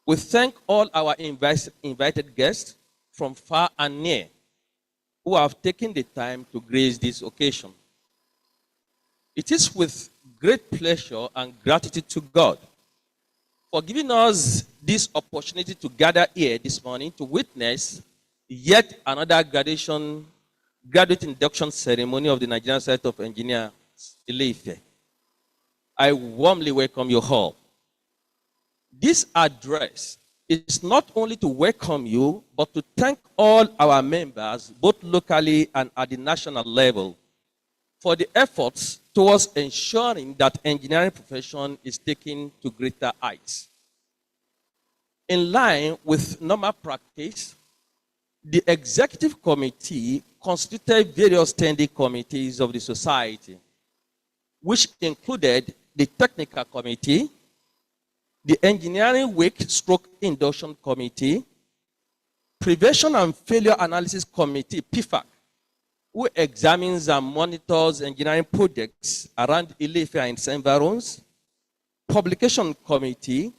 We thank all our invited guests from far and near who have taken the time to grace this occasion. It is with great pleasure and gratitude to God for giving us this opportunity to gather here this morning to witness yet another graduate induction ceremony of the Nigerian Society of Engineers, Ile Ife. I warmly welcome you all. This address is not only to welcome you, but to thank all our members, both locally and at the national level, for the efforts towards ensuring that engineering profession is taken to greater heights. In line with normal practice, The executive committee constituted various standing committees of the society, which included the technical committee, the engineering wake/induction committee, prevention and failure analysis committee, PFAC, who examines and monitors engineering projects around Ile Ife and its environs, publication committee,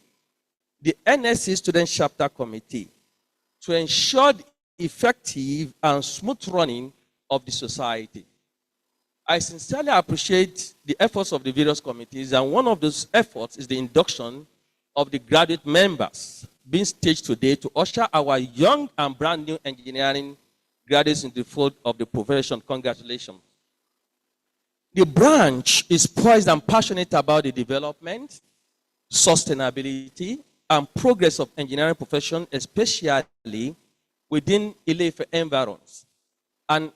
the NSC student chapter committee, to ensure the effective and smooth running of the society. I sincerely appreciate the efforts of the various committees, and one of those efforts is the induction of the graduate members being staged today to usher our young and brand new engineering graduates in the field of the profession. Congratulations. The branch is poised and passionate about the development, sustainability, and progress of engineering profession, especially within Ile Ife environs, and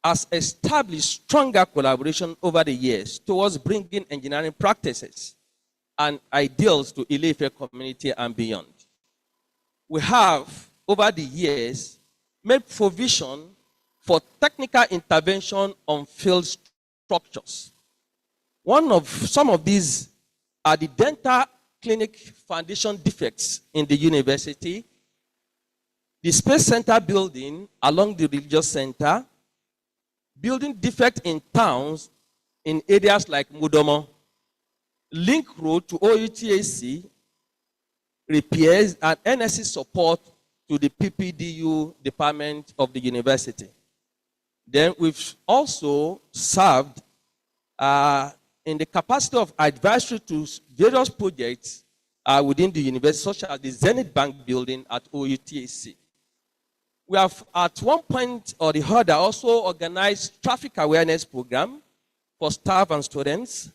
has established stronger collaboration over the years towards bringing engineering practices and ideals to Ile Ife community and beyond. We have, over the years, made provision for technical intervention on field structures. Some of these are the dental clinic foundation defects in the university, the Space Center building along the religious center, building defect in towns in areas like Mudomo, link road to OUTAC, repairs, and NSC support to the PPDU department of the university. Then we've also served in the capacity of advisory to various projects within the university, such as the Zenith Bank building at OUTAC. We have, at one point or the other, also organized traffic awareness program for staff and students.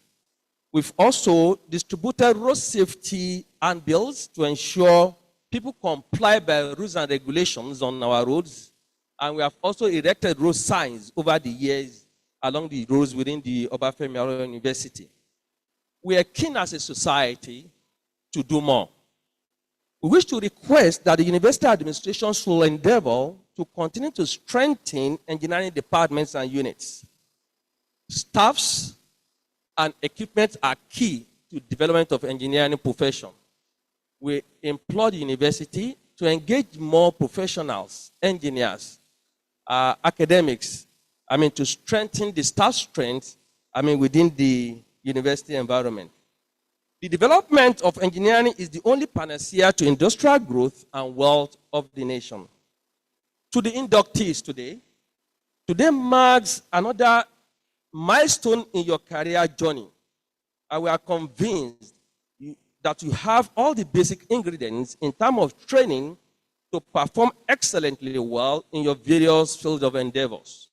We've also distributed road safety handbills to ensure people comply by rules and regulations on our roads. And we have also erected road signs over the years along the roads within the Obafemi Awolowo University. We are keen as a society to do more. We wish to request that the university administration should endeavor to continue to strengthen engineering departments and units. Staffs and equipment are key to development of engineering profession. We implore the university to engage more professionals, engineers, academics, to strengthen the staff strength, within the university environment. The development of engineering is the only panacea to industrial growth and wealth of the nation. To the inductees today marks another milestone in your career journey. And we are convinced that you have all the basic ingredients in terms of training to perform excellently well in your various fields of endeavors.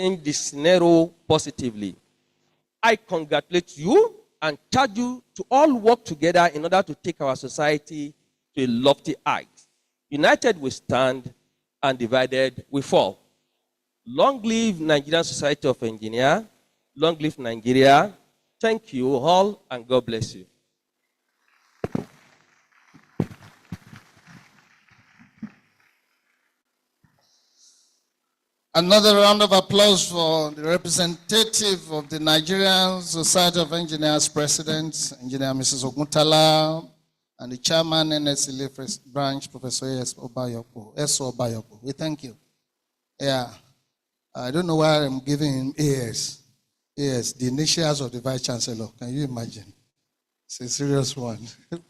In this scenario positively. I congratulate you and charge you to all work together in order to take our society to a lofty height. United we stand and divided we fall. Long live Nigerian Society of Engineers. Long live Nigeria. Thank you all and God bless you. Another round of applause for the representative of the Nigerian Society of Engineers President, Engineer Mrs. Oguntala, and the chairman, NS Ile Ife branch, Professor S. Obayopo. We thank you. Yeah. I don't know why I'm giving him AS. AS, the initials of the Vice Chancellor. Can you imagine? It's a serious one.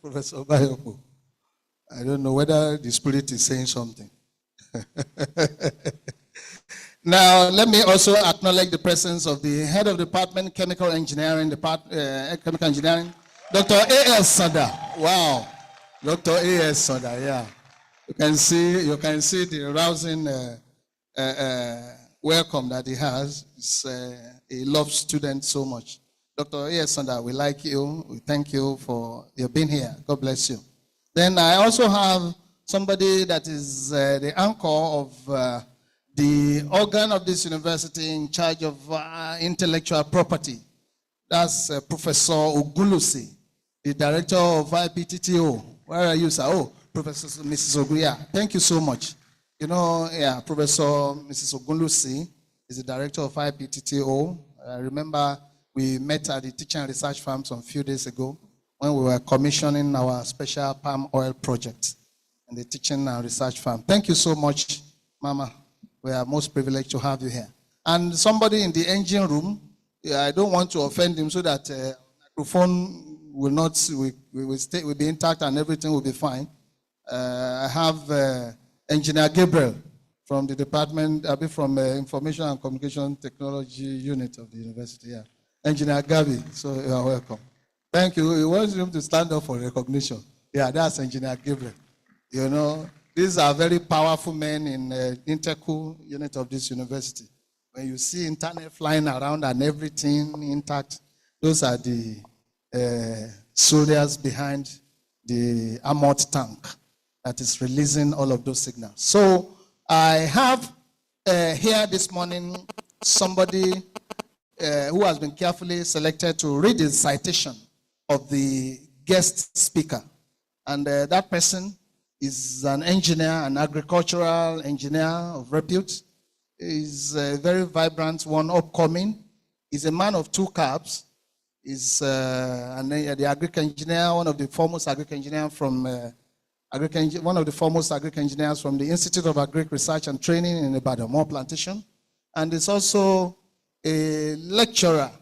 Professor Obayopo. I don't know whether the spirit is saying something. Now, let me also acknowledge the presence of the head of department, Chemical Engineering, Chemical Engineering, Dr. A.S. Sada. Wow. Dr. A.S. Sada, yeah. You can see the rousing welcome that he has. He loves students so much. Dr. A.S. Sada, we like you. We thank you for your being here. God bless you. Then I also have somebody that is the anchor of the organ of this university in charge of intellectual property. That's Professor Ogulusi, the director of IPTTO. Where are you, sir? Oh, Professor Mrs. Oguya. Thank you so much. You know, yeah, Professor Mrs. Ogulusi is the director of IPTTO. I remember we met at the teaching and research farm some few days ago when we were commissioning our special palm oil project in the teaching and research farm. Thank you so much, Mama. We are most privileged to have you here. And somebody in the engine room, I don't want to offend him so that microphone will not, will be intact and everything will be fine. I have Engineer Gabriel from the department, from Information and Communication Technology Unit of the university. Yeah. Engineer Gabi, so you are welcome. Thank you. We want him to stand up for recognition. Yeah, that's Engineer Gabriel. You know, these are very powerful men in the Interco unit of this university. When you see internet flying around and everything intact, those are the soldiers behind the armored tank that is releasing all of those signals. So I have here this morning somebody who has been carefully selected to read the citation of the guest speaker. And that person is an engineer, an agricultural engineer of repute. He's a very vibrant one, upcoming. He's a man of two cabs. He's the agric engineer, one of the foremost agric engineers from the Institute of Agric Research and Training in Ibadan, More Plantation. And he's also a lecturer,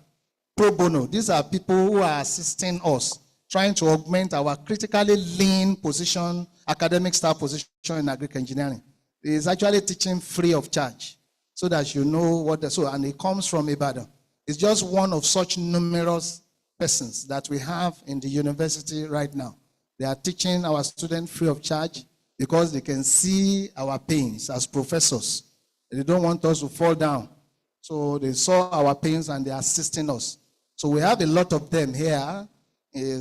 pro bono. These are people who are assisting us, trying to augment our critically lean position, academic staff position in agric engineering. He is actually teaching free of charge, so that you know what and he comes from Ibadan. It's just one of such numerous persons that we have in the university right now. They are teaching our students free of charge because they can see our pains as professors. They don't want us to fall down. So they saw our pains and they are assisting us. So we have a lot of them here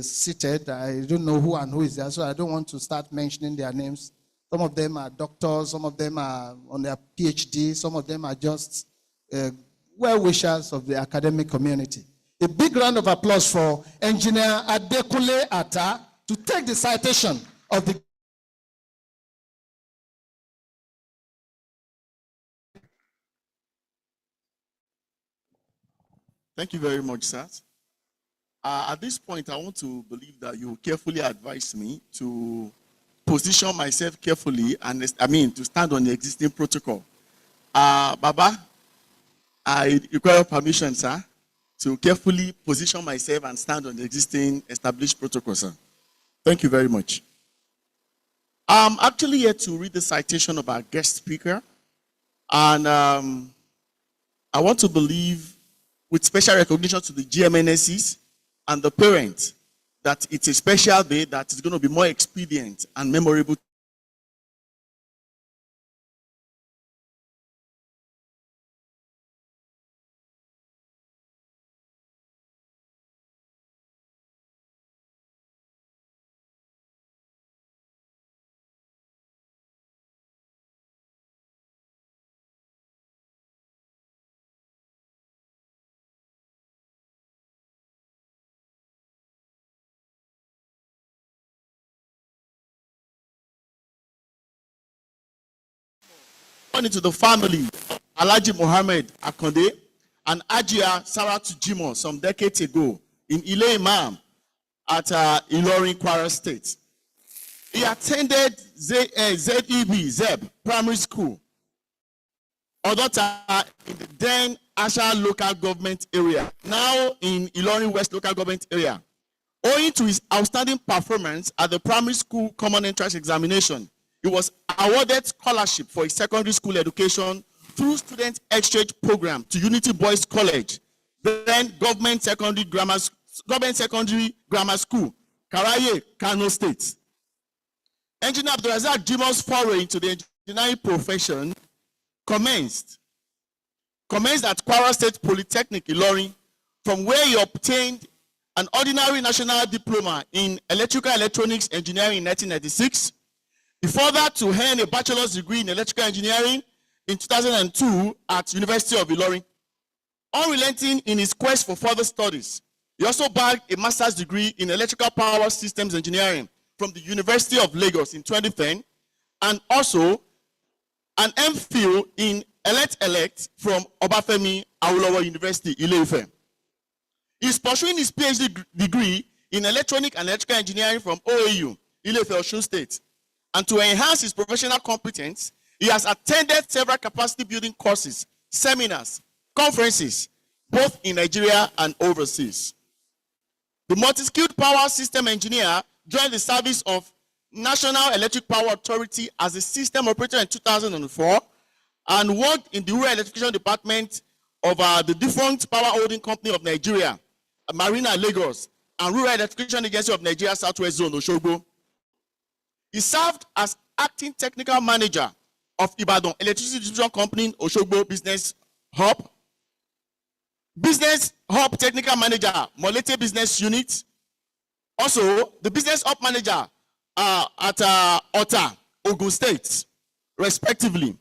seated. I don't know who and who is there, so I don't want to start mentioning their names. Some of them are doctors, some of them are on their PhD, some of them are just well-wishers of the academic community. A big round of applause for Engineer Adekunle Atta to take the citation of the Thank you very much, sir. At this point, I want to believe that you carefully advise me to position myself carefully and to stand on the existing protocol. Baba, I require permission, sir, to carefully position myself and stand on the existing established protocol, sir. Thank you very much. I'm actually here to read the citation of our guest speaker. And I want to believe, with special recognition to the GMNSEs and the parents, that it's a special day that is going to be more expedient and memorable. Into the family Alhaji Mohammed Akonde and Ajia Saratu Jimo some decades ago in Ile Imam at Ilorin, Kwara State. He attended Zeb Primary School, Odota in the then Asha local government area, now in Ilorin West local government area. Owing to his outstanding performance at the primary school common entrance examination, he was awarded scholarship for his secondary school education through student exchange program to Unity Boys College, then government secondary grammar school, Karaye, Kano State. Engineer Abdulrazak Jimo's foray into the engineering profession commenced at Kwara State Polytechnic, Ilorin, from where he obtained an ordinary national diploma in electrical electronics engineering in 1996. He further to earn a bachelor's degree in electrical engineering in 2002 at University of Ilorin. Unrelenting in his quest for further studies, he also bagged a master's degree in electrical power systems engineering from the University of Lagos in 2010, and also an MPhil in Elect from Obafemi Awolowo University, Ile Ife. He is pursuing his PhD degree in electronic and electrical engineering from OAU, Ile Ife, Osun State. And to enhance his professional competence, he has attended several capacity building courses, seminars, conferences, both in Nigeria and overseas. The multi-skilled power system engineer joined the service of National Electric Power Authority as a system operator in 2004 and worked in the rural electrification department of the defunct Power Holding Company of Nigeria, Marina Lagos, and Rural Electrification Agency of Nigeria Southwest Zone, Oshogbo. He served as acting technical manager of Ibadan Electricity Distribution Company, Oshogbo Business Hub Technical Manager, Molete Business Unit. Also, the Business Hub Manager at Ota, Ogun State, respectively.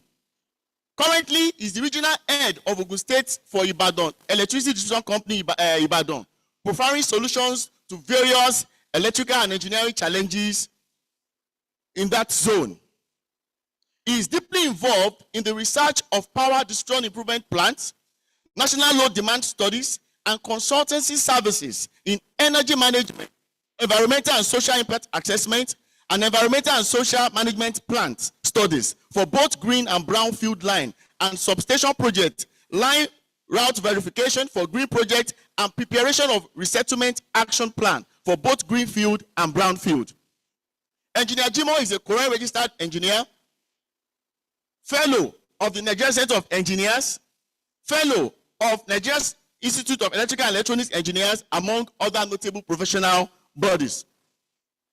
Currently, is the regional head of Ogun State for Ibadan Electricity Distribution Company, Ibadan, providing solutions to various electrical and engineering challenges in that zone. He is deeply involved in the research of power distribution improvement plants, national load demand studies, and consultancy services in energy management, environmental and social impact assessment, and environmental and social management plant studies for both green and brownfield line and substation project, line route verification for green project, and preparation of resettlement action plan for both greenfield and brownfield. Engineer Jimo is a Korean registered engineer, fellow of the Nigerian Center of Engineers, fellow of Nigeria's Institute of Electrical and Electronics Engineers, among other notable professional bodies.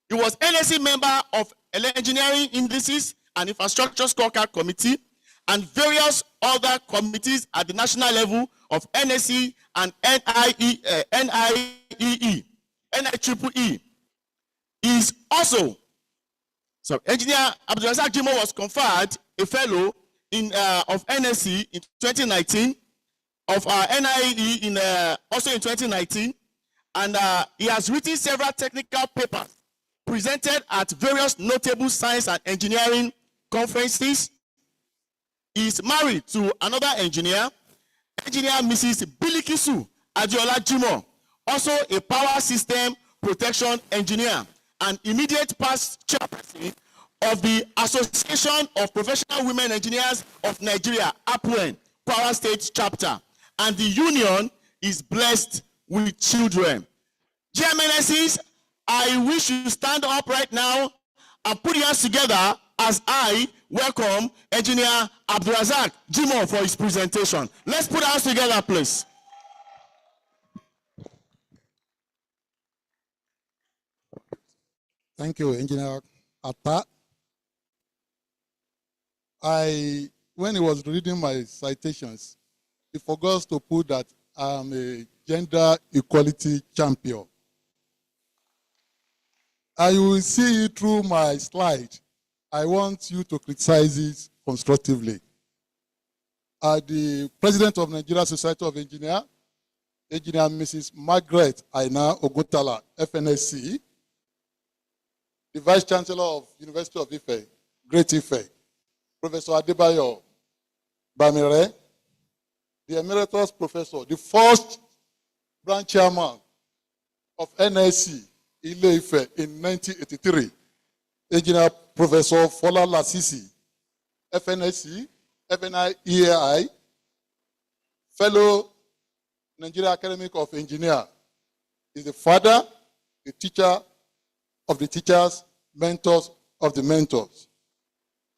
He was NSE member of Engineering Indices and Infrastructure Scorecard Committee and various other committees at the national level of NSE and NIEE. He is also, Engineer Abdulrazak Jimo was conferred a fellow of NSE in 2019, of NIE also in 2019, and he has written several technical papers presented at various notable science and engineering conferences. He is married to another engineer, Engineer Mrs. Bilikisu Adiola Jimo, also a power system protection engineer and immediate past chairperson of the Association of Professional Women Engineers of Nigeria, APWEN, Kwara State chapter. And the union is blessed with children. GMNSs, I wish you stand up right now and put your hands together as I welcome Engineer Abdulrazak Jimo for his presentation. Let's put our hands together, please. Thank you, Engineer Atta. When he was reading my citations, he forgot to put that I'm a gender equality champion. I will see it through my slide. I want you to criticize it constructively. The President of Nigeria Society of Engineers, Engineer Mrs. Margaret Aina Ogutala, FNSC, the Vice Chancellor of University of Ife, Great Ife, Professor Adebayo Bamire, the emeritus professor, the first branch chairman of NSC Ile Ife in 1983, Engineer Professor Fola Lasisi, FNSC, FNI EAI, fellow Nigeria Academy of Engineers, is the father, the teacher of the teachers, mentors of the mentors.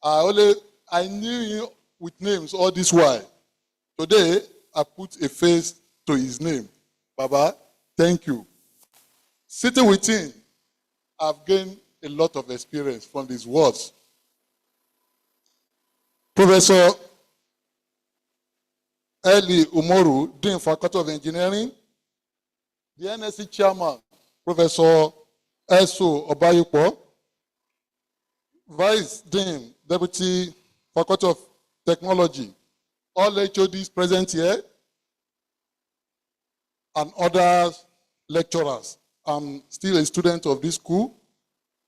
I knew him with names all this while. Today, I put a face to his name. Baba, thank you. Sitting with him, I've gained a lot of experience from these words. Professor Eli Umoru, Dean Faculty of Engineering, the NSC Chairman, Professor Eso Obayupo, Vice Dean, Deputy Faculty of Technology, all HODs present here, and other lecturers. I'm still a student of this school.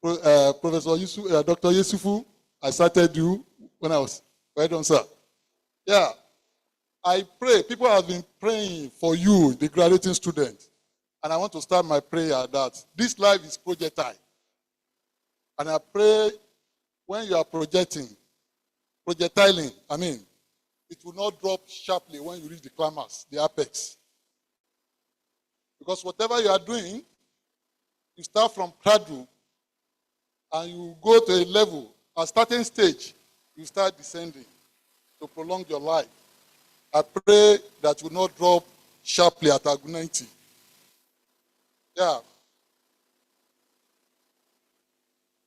Professor Dr. Yusufu, I started you when I was, well done, sir. Yeah, I pray, people have been praying for you, the graduating students. And I want to start my prayer that this life is projectile. And I pray when you are projectiling, it will not drop sharply when you reach the climax, the apex. Because whatever you are doing, you start from cradle and you go to a level, a starting stage, you start descending to prolong your life. I pray that you will not drop sharply at age 90. Yeah.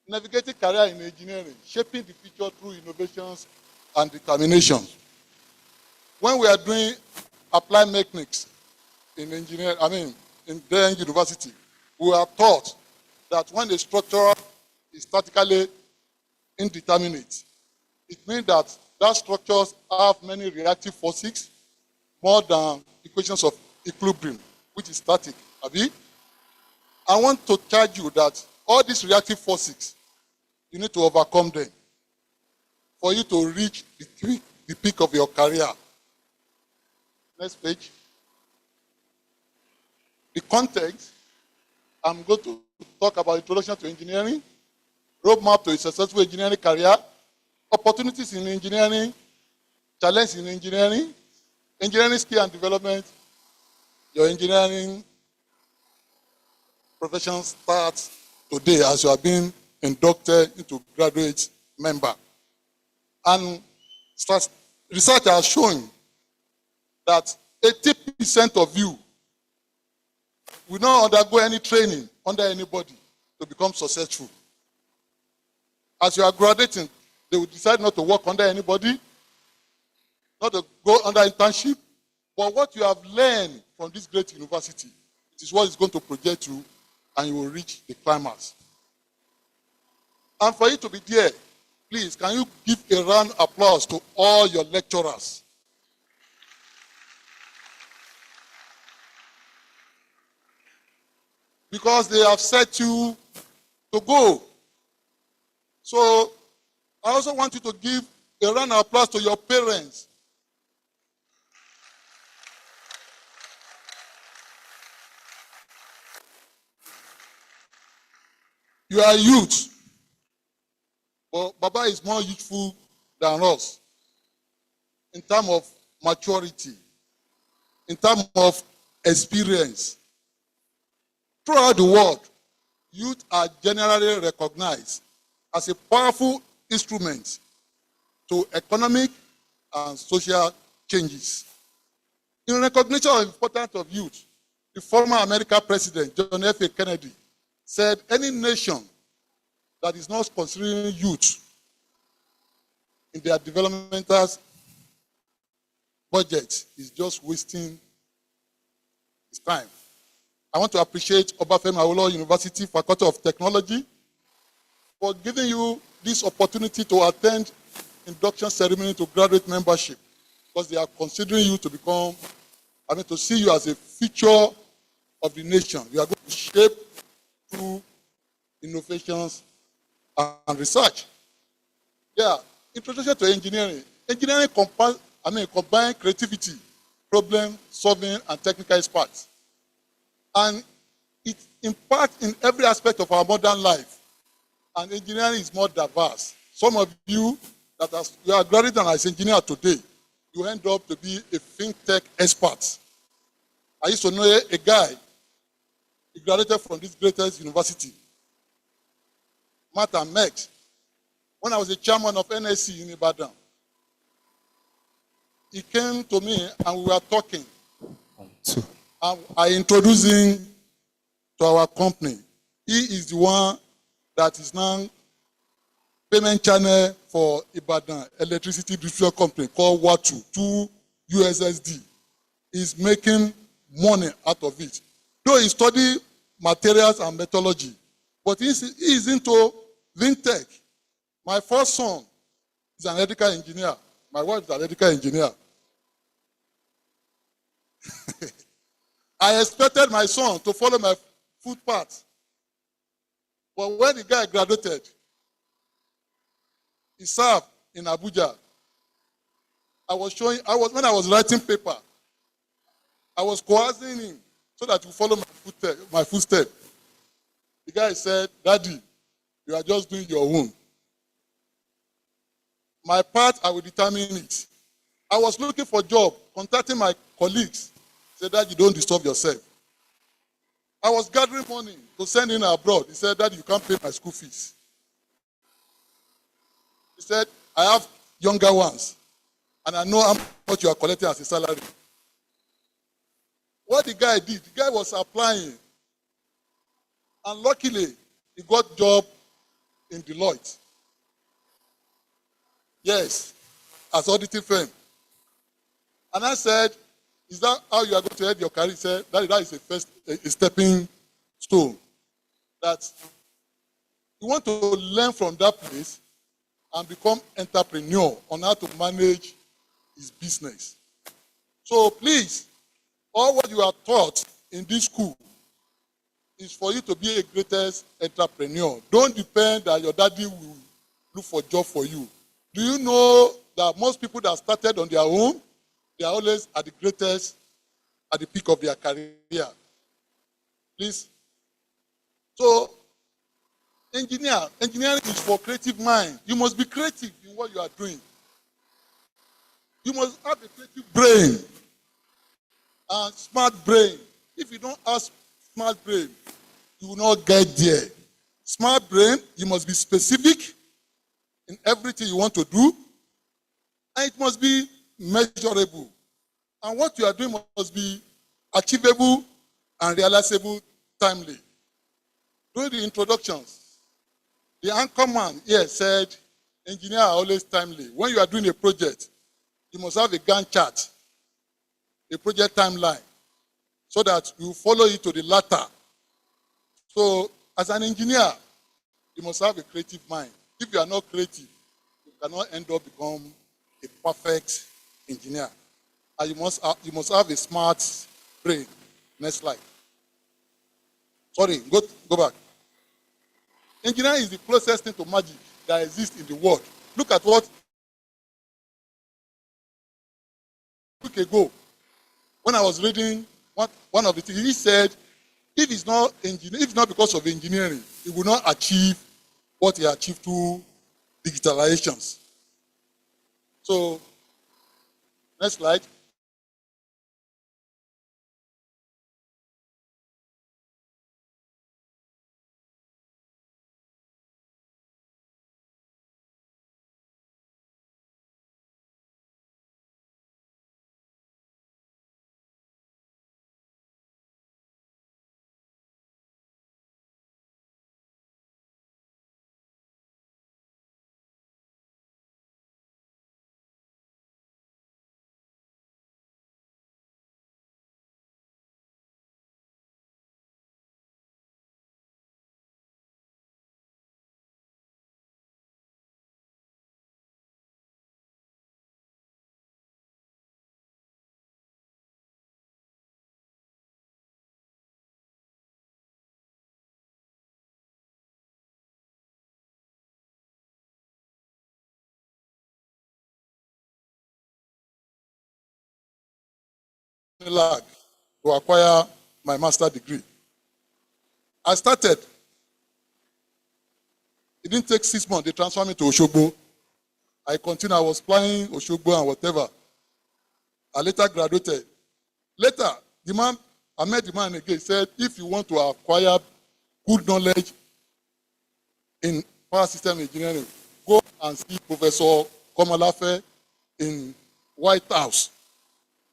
Navigating career in engineering, shaping the future through innovations and determination. When we are doing applied mechanics in engineering, in the university, we are taught that when the structure is statically indeterminate, it means that structures have many reactive forces more than equations of equilibrium, which is static. I want to charge you that all these reactive forces, you need to overcome them for you to reach the peak of your career. Next page. The context, I'm going to talk about introduction to engineering, roadmap to a successful engineering career, opportunities in engineering, challenges in engineering, engineering skill and development. Your engineering profession starts today as you are being inducted into graduate member. And research has shown that 80% of you will not undergo any training under anybody to become successful. As you are graduating, they will decide not to work under anybody, not to go under internship, but what you have learned from this great university, it is what is going to project you and you will reach the climax. And for you to be there, please, can you give a round of applause to all your lecturers? Because they have set you to go. So, I also want you to give a round of applause to your parents. You are youth. But Baba is more youthful than us in terms of maturity, in terms of experience. Throughout the world, youth are generally recognized as a powerful instrument to economic and social changes. In recognition of the importance of youth, the former American President, John F. Kennedy, said any nation that is not considering youth in their developmental budget is just wasting its time. I want to appreciate Obafemi Awolowo University Faculty of Technology for giving you this opportunity to attend induction ceremony to graduate membership, because they are considering you to become, to see you as a future of the nation. You are going to shape through innovations and research. Yeah, introduction to engineering. Engineering combines creativity problem solving, and technical experts. And it impacts in every aspect of our modern life. And engineering is more diverse. Some of you you are graduating as engineer today, you end up to be a fintech expert. I used to know a guy, he graduated from this greatest university, Matt and Meg, when I was the chairman of NSC in Ibadan. He came to me and we were talking. And I introduced him to our company. He is the one that is now payment channel for Ibadan electricity distribution company called Watu, 2 USSD. He's making money out of it. Though he studied materials and metallurgy, but he is into fintech. My first son is an electrical engineer. My wife is an electrical engineer. I expected my son to follow my footpath. But when the guy graduated, he served in Abuja. When I was writing paper, I was coercing him so that he follow my footstep. The guy said, "Daddy, you are just doing your own. My part, I will determine it." I was looking for a job, contacting my colleagues. Said, "Daddy, don't disturb yourself." I was gathering money to send him abroad. He said, "Daddy, you can't pay my school fees." He said, "I have younger ones, and I know how much you are collecting as a salary." What the guy did, the guy was applying, and luckily, he got job in Deloitte. Yes, as auditing firm. And I said, "Is that how you are going to head your career?" He said, that is a stepping stone. That you want to learn from that place and become entrepreneur on how to manage his business. So please, all what you are taught in this school is for you to be a greatest entrepreneur. Don't depend that your daddy will look for job for you. Do you know that most people that started on their own, they are always at the greatest, at the peak of their career? Please. So, engineering is for creative mind. You must be creative in what you are doing. You must have a creative brain and smart brain. If you don't have smart brain, you will not get there. Smart brain, you must be specific in everything you want to do, and it must be measurable. And what you are doing must be achievable and realizable timely. During the introductions, the anchorman here said, engineers are always timely. When you are doing a project, you must have a Gantt chart, a project timeline, so that you follow it to the latter. So, as an engineer, you must have a creative mind. If you are not creative, you cannot end up become a perfect engineer. And you must have a smart brain. Next slide. Sorry, go back. Engineering is the closest thing to magic that exists in the world. Look at what a week ago, when I was reading one of the things, he said, if it's not because of engineering, he will not achieve what he achieved through digitalizations. So, next slide. Unilag to acquire my master's degree. I started. It didn't take 6 months. They transferred me to Oshogbo. I continued. I was flying Oshogbo and whatever. I later graduated. Later, I met the man again. He said, if you want to acquire good knowledge in power system engineering, go and see Professor Komalafe in White House,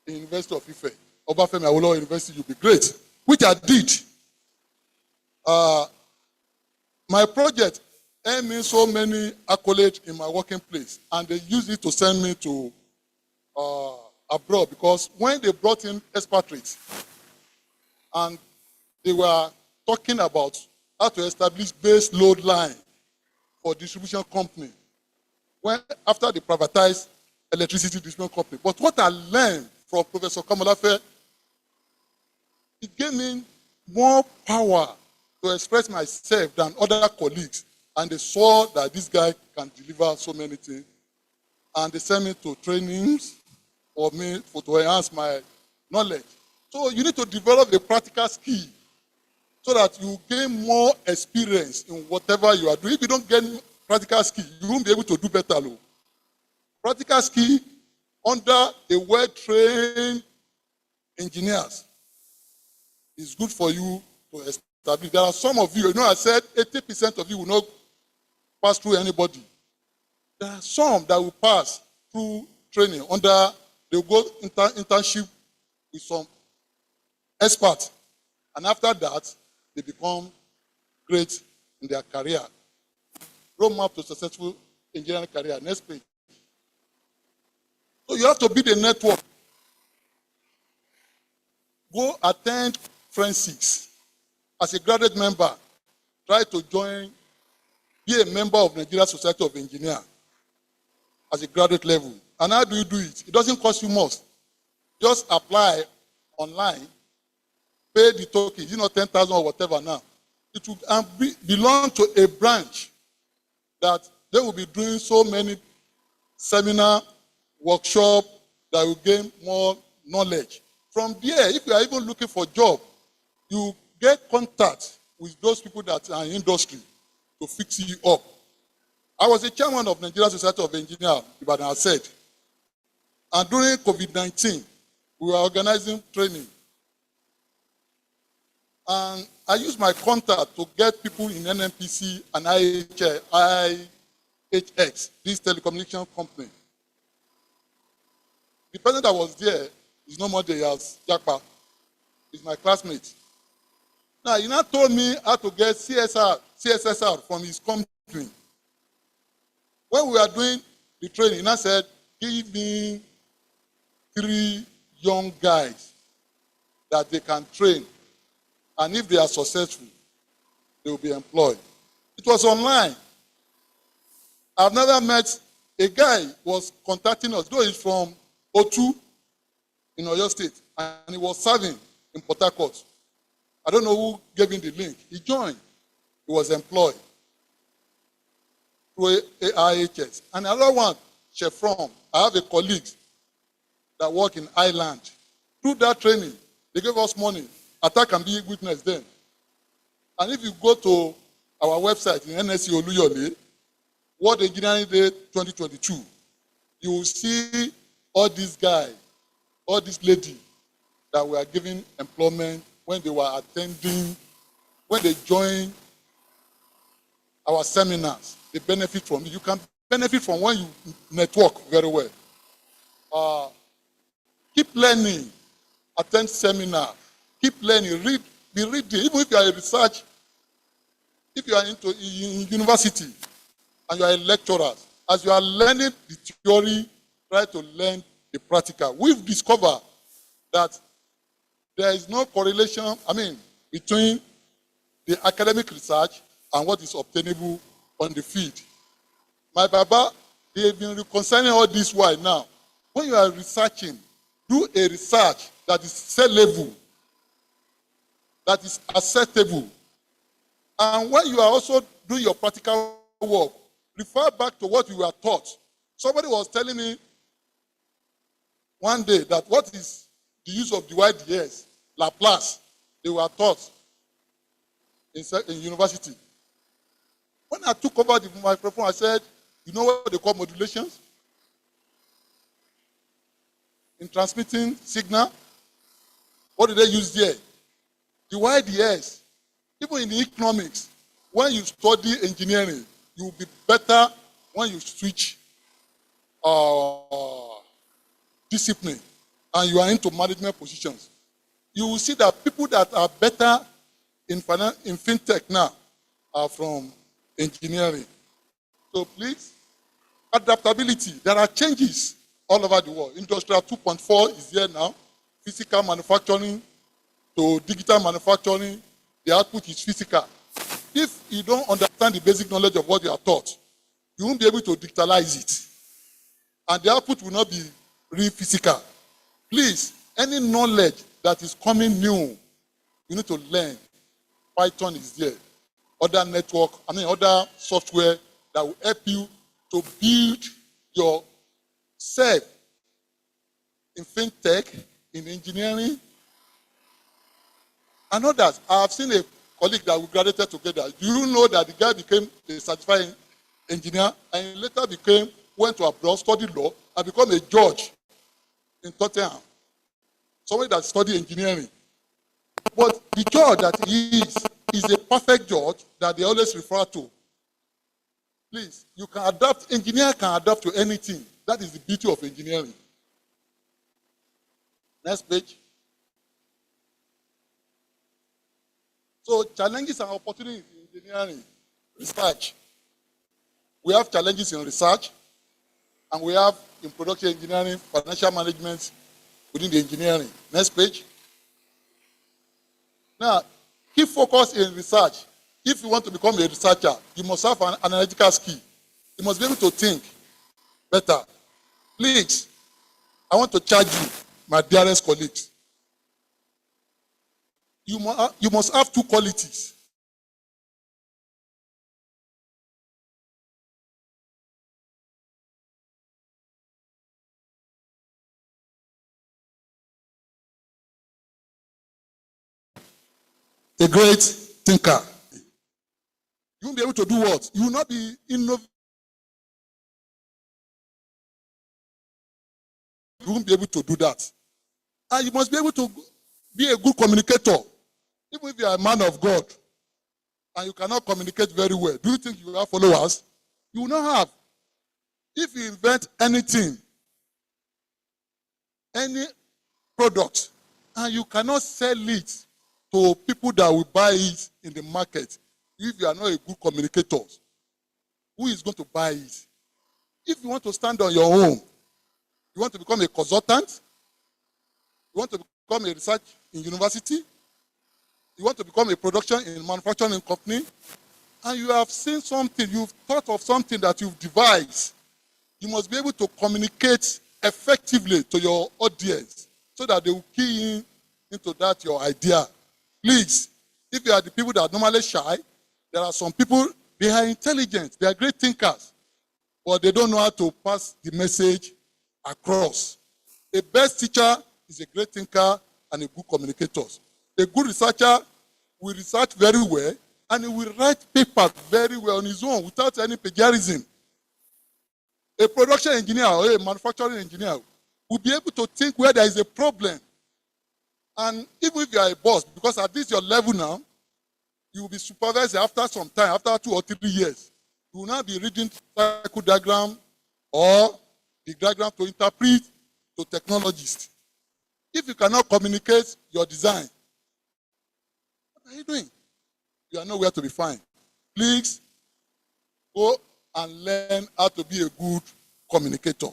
in University of Ife. Obafemi Awolowo University, you'll be great. Which I did. My project earned me so many accolades in my working place, and they used it to send me to abroad, because when they brought in expatriates and they were talking about how to establish base load line for distribution company, after they privatized electricity distribution company. But what I learned from Professor Komalafe, it gave me more power to express myself than other colleagues. And they saw that this guy can deliver so many things. And they sent me to trainings for me to enhance my knowledge. So you need to develop a practical skill so that you gain more experience in whatever you are doing. If you don't get practical skill, you won't be able to do better. Though. Practical skill under a well-trained engineers is good for you to establish. There are some of you, I said 80% of you will not pass through anybody. There are some that will pass through training they'll go internship with some experts. And after that, they become great in their career. Roadmap to successful engineering career. Next page. So you have to build a network. Go attend forensics. As a graduate member, try to be a member of Nigeria Society of Engineers as a graduate level. And how do you do it? It doesn't cost you much. Just apply online, pay the token, 10,000 or whatever now. It will belong to a branch that they will be doing so many seminar, workshop that will gain more knowledge. From there, if you are even looking for a job, you get contact with those people that are in industry to fix you up. I was a chairman of Nigeria Society of Engineers, Ibadan, I said. And during COVID-19, we were organizing training. And I used my contact to get people in NNPC and IHX, this telecommunication company. The person that was there is no more there as Jakpa. He's my classmate. Now, he now told me how to get CSSR from his company. When we were doing the training, he now said, give me 3 young guys that they can train. And if they are successful, they will be employed. It was online. I've never met a guy who was contacting us, though he's from O2 in Oyo State, and he was serving in Port Harcourt. I don't know who gave him the link. He joined. He was employed through AIHS. And another one, Chevron. I have a colleague that work in Ireland. Through that training, they gave us money. Attack and be witness then. And if you go to our website in NSC Oluyole, World Engineering Day 2022, you will see all these guys, all these ladies that were given employment when they were attending, when they joined our seminars. They benefit from it. You can benefit from when you network very well. Keep learning, attend seminar, keep learning, be reading. Even if you are a research, if you are in university and you are a lecturer, as you are learning the theory, try to learn the practical. We've discovered that there is no correlation, between the academic research and what is obtainable on the field. My Baba, they have been reconciling all this while now. When you are researching, do a research that is sellable, that is acceptable. And when you are also doing your practical work, refer back to what you were taught. Somebody was telling me one day that what is the use of the YDS, Laplace, they were taught in university. When I took over the microphone, I said, you know what they call modulations? In transmitting signal, what do they use there? The YDS. Even in economics, when you study engineering, you will be better when you switch discipline and you are into management positions. You will see that people that are better in fintech now are from engineering. So please, adaptability. There are changes all over the world. Industrial 2.4 is here now. Physical manufacturing to digital manufacturing, the output is physical. If you don't understand the basic knowledge of what you are taught, you won't be able to digitalize it. And the output will not be real physical. Please, any knowledge that is coming new, you need to learn. Python is there. Other other software that will help you to build yourself in fintech, in engineering, and others. I have seen a colleague that we graduated together. Do you know that the guy became a certified engineer and later went to abroad, studied law, and become a judge in Tottenham? Somebody that studied engineering. But the judge that he is a perfect judge that they always refer to. Please, you can adapt, engineer can adapt to anything. That is the beauty of engineering. Next page. So challenges and opportunities in engineering, research. We have challenges in research, and we have in production engineering, financial management within the engineering. Next page. Now, keep focus in research. If you want to become a researcher, you must have an analytical skill. You must be able to think better. Please, I want to charge you, my dearest colleagues. You must have two qualities. A great thinker. You won't be able to do what? You will not be innovative. You won't be able to do that. And you must be able to be a good communicator. Even if you are a man of God and you cannot communicate very well, do you think you have followers? You will not have. If you invent anything, any product, and you cannot sell it to people that will buy it in the market, if you are not a good communicator, who is going to buy it? If you want to stand on your own, you want to become a consultant, you want to become a research in university, you want to become a production in manufacturing company, and you have seen something, you've thought of something that you've devised, you must be able to communicate effectively to your audience so that they will key in into that your idea. Please, if you are the people that are normally shy, there are some people, they are intelligent, they are great thinkers, but they don't know how to pass the message across. A best teacher is a great thinker and a good communicator. A good researcher will research very well and he will write papers very well on his own without any plagiarism. A production engineer or a manufacturing engineer will be able to think where there is a problem. And even if you are a boss, because at this your level now, you will be supervised after some time, after 2 or 3 years. You will now be reading cycle diagram or the diagram to interpret to technologists. If you cannot communicate your design, what are you doing? You are nowhere to be found. Please go and learn how to be a good communicator.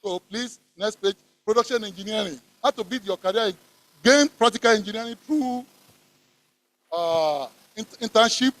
So please, next page, production engineering. How to build your career, gain practical engineering through internship,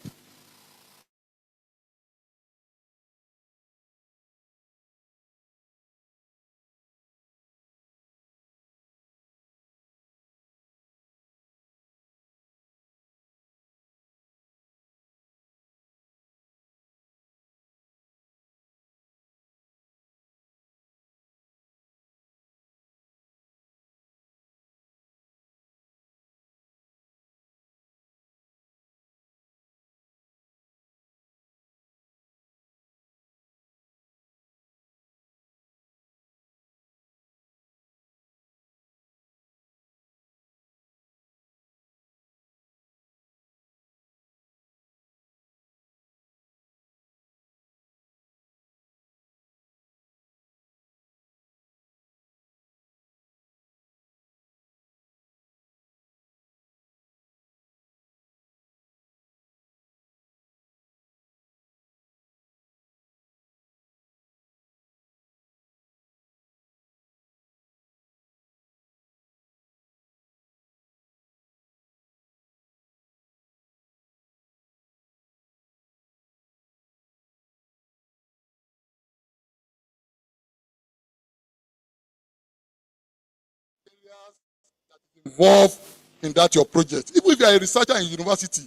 involved in that your project. Even if you are a researcher in university,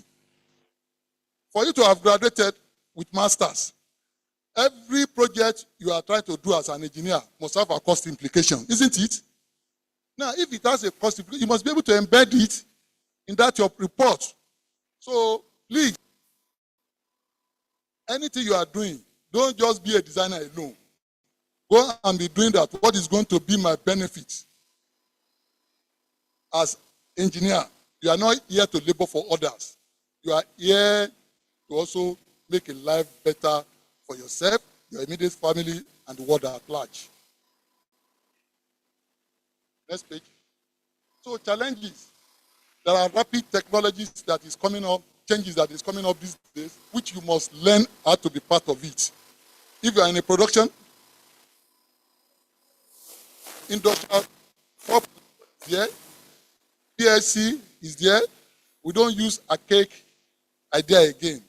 for you to have graduated with masters, every project you are trying to do as an engineer must have a cost implication, isn't it? Now, if it has a cost implication, you must be able to embed it in that your report. So please, anything you are doing, don't just be a designer alone. Go and be doing that. What is going to be my benefit as engineer? You are not here to labor for others. You are here to also make a life better for yourself, your immediate family, and the world at large. Next page. So challenges. There are rapid technologies that is coming up, changes that is coming up these days, which you must learn how to be part of it. If you are in a production, industrial, is there, PLC is there. We don't use archaic idea again.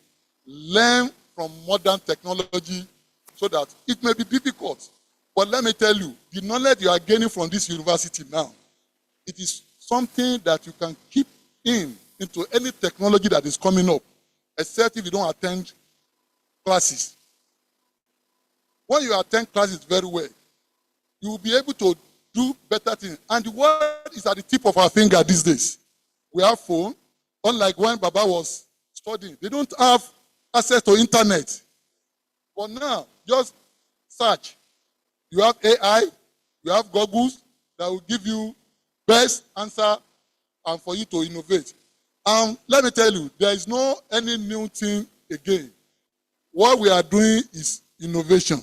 Learn from modern technology so that it may be difficult. But let me tell you, the knowledge you are gaining from this university now, it is something that you can keep into any technology that is coming up, except if you don't attend classes. When you attend classes very well, you will be able to do better things. And the world is at the tip of our finger these days. We have phone, unlike when Baba was studying. They don't have access to internet. But now, just search. You have AI, you have goggles that will give you best answer and for you to innovate. Let me tell you, there is no any new thing again. What we are doing is innovation.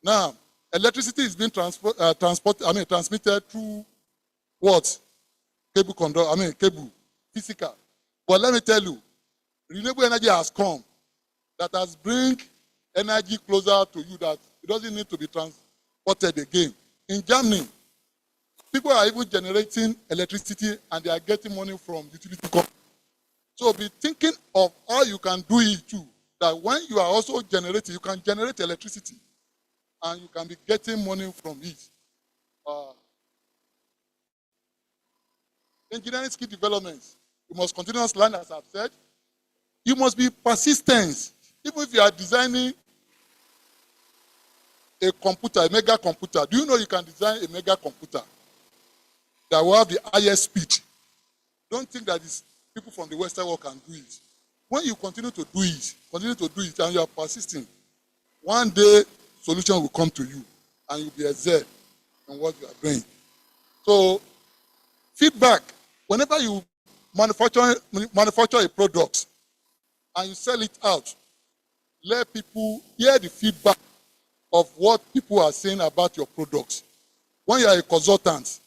Now, electricity is being transmitted through what? Cable, physical. But let me tell you, renewable energy has come that has bring energy closer to you that it doesn't need to be transported again. In Germany, people are even generating electricity and they are getting money from utility companies. So be thinking of how you can do it too. That when you are also generating, you can generate electricity and you can be getting money from it. Engineering skill developments. You must continuously learn, as I've said. You must be persistent. Even if you are designing a computer, a mega computer, do you know you can design a mega computer that will have the highest speed? Don't think that it's people from the Western world can do it. When you continue to do it, and you are persisting, one day solution will come to you and you'll be excelled in what you are doing. So, feedback. Whenever you manufacture a product and you sell it out, let people hear the feedback of what people are saying about your products. When you are a consultant,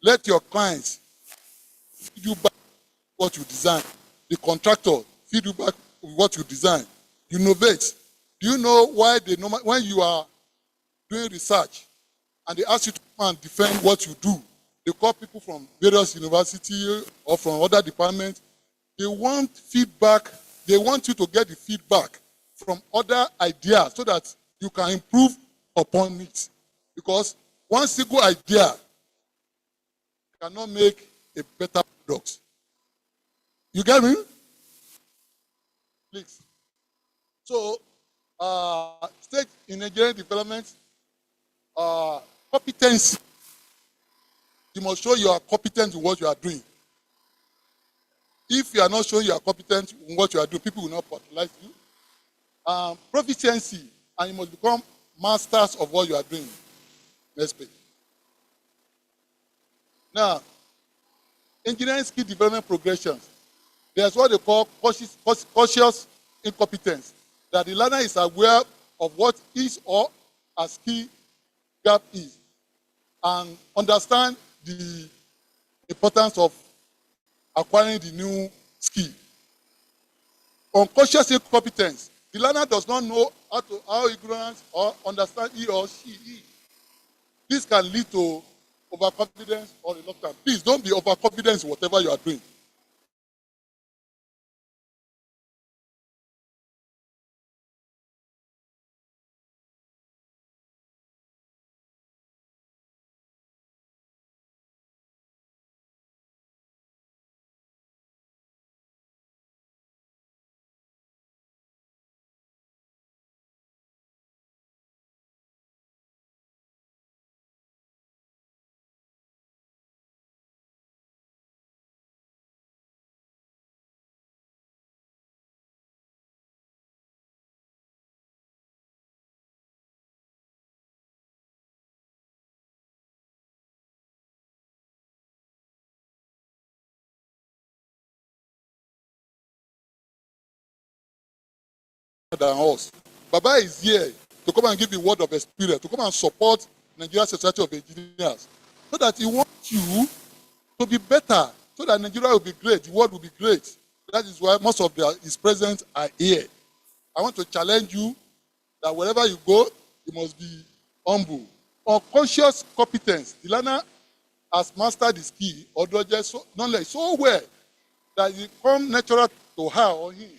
let your clients feed you back what you design. The contractor feed you back what you design. Innovate. Do you know why when you are doing research and they ask you to come and defend what you do, they call people from various universities or from other departments. They want feedback. They want you to get the feedback from other ideas so that you can improve upon it. Because one single idea cannot make a better product. You get me? Please. So, stage in engineering development, competency. You must show you are competent in what you are doing. If you are not showing you are competent in what you are doing, people will not patronize you. Proficiency, and you must become masters of what you are doing. Next page. Now, engineering skill development progressions. There's what they call cautious incompetence. That the learner is aware of what his or her skill gap is and understand the importance of acquiring the new skill. Unconscious incompetence. The learner does not know how ignorant or understand he or she is. This can lead to overconfidence or reluctance. Please don't be overconfident in whatever you are doing. than us. Baba is here to come and give you word of experience, to come and support Nigeria Society of Engineers, so that he wants you to be better, so that Nigeria will be great, the world will be great. That is why most of his presence are here. I want to challenge you that wherever you go, you must be humble. Unconscious competence. The learner has mastered the skill or knowledge so well that it comes natural to her or him,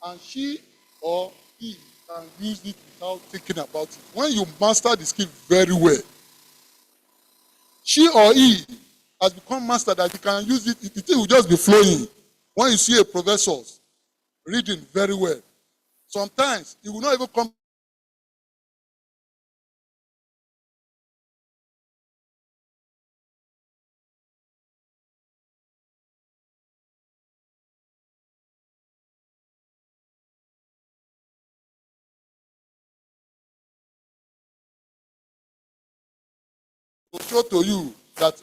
and she or he can use it without thinking about it. When you master the skill very well, she or he has become master that he can use it. The thing will just be flowing. When you see a professor reading very well, sometimes he will not even come to show to you that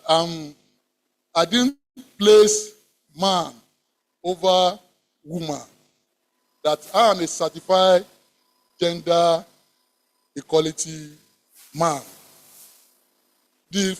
I didn't place man over woman, that I am a certified gender equality man. The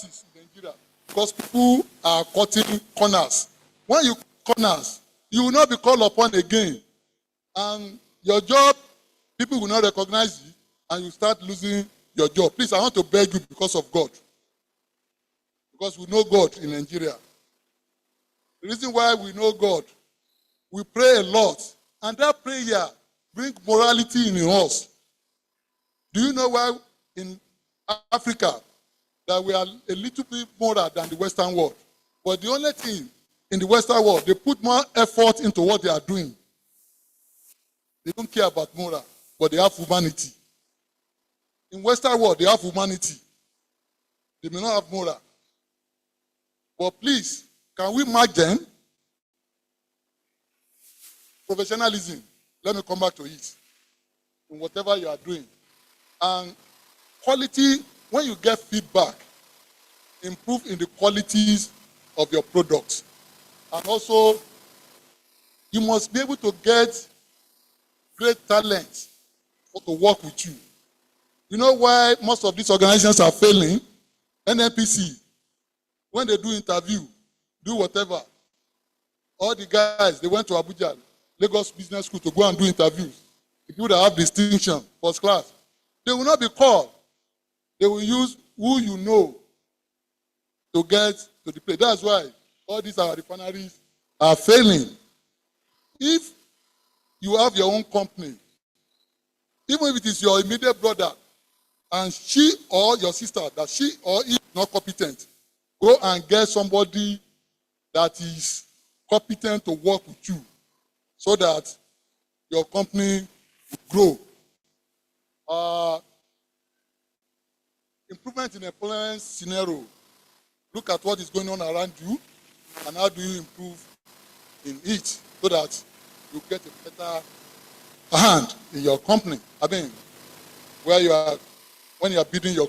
in Nigeria, because people are cutting corners. When you cut corners, you will not be called upon again. And your job, people will not recognize you, and you start losing your job. Please, I want to beg you because of God. Because we know God in Nigeria. The reason why we know God, we pray a lot. And that prayer brings morality in us. Do you know why in Africa that we are a little bit moral than the Western world? But the only thing in the Western world, they put more effort into what they are doing. They don't care about moral, but they have humanity. In Western world, they have humanity. They may not have moral. But please, can we mark them? Professionalism. Let me come back to it. In whatever you are doing. And quality, when you get feedback, improve in the qualities of your products. And also, you must be able to get great talent to work with you. You know why most of these organizations are failing? NNPC, when they do interview, do whatever, all the guys, they went to Abuja, Lagos Business School to go and do interviews. The people that have distinction, first class, they will not be called. They will use who you know to get to the place. That's why all these our refineries are failing. If you have your own company, even if it is your immediate brother, and she or your sister, that she or he is not competent, go and get somebody that is competent to work with you so that your company will grow. Improvement in employment scenario. Look at what is going on around you and how do you improve in it so that you get a better hand in your company. I mean, where you are, when you are building your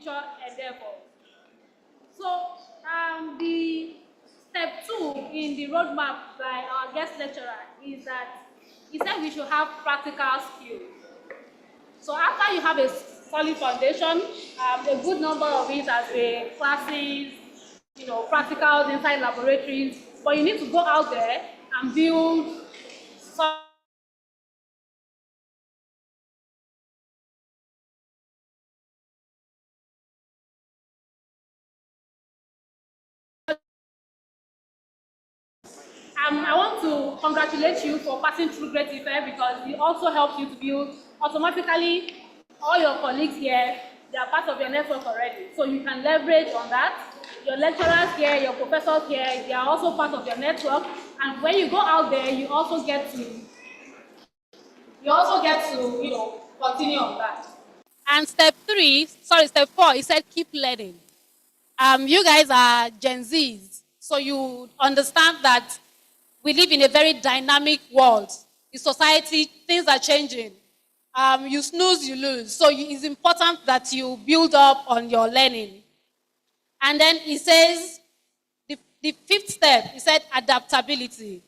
future endeavors. So the step 2 in the roadmap by our guest lecturer is that he said we should have practical skills. So after you have a solid foundation, a good number of it has been classes, practicals inside laboratories, but you need to go out there and build some I want to congratulate you for passing through Great Ife because it also helps you to build automatically all your colleagues here, they are part of your network already. So you can leverage on that. Your lecturers here, your professors here, they are also part of your network. And when you go out there, you also get to, continue on that. And step 4, he said keep learning. You guys are Gen Zs, so you understand that we live in a very dynamic world. In society, things are changing. You snooze, you lose. So it's important that you build up on your learning. And then he says, the 5th step, he said adaptability.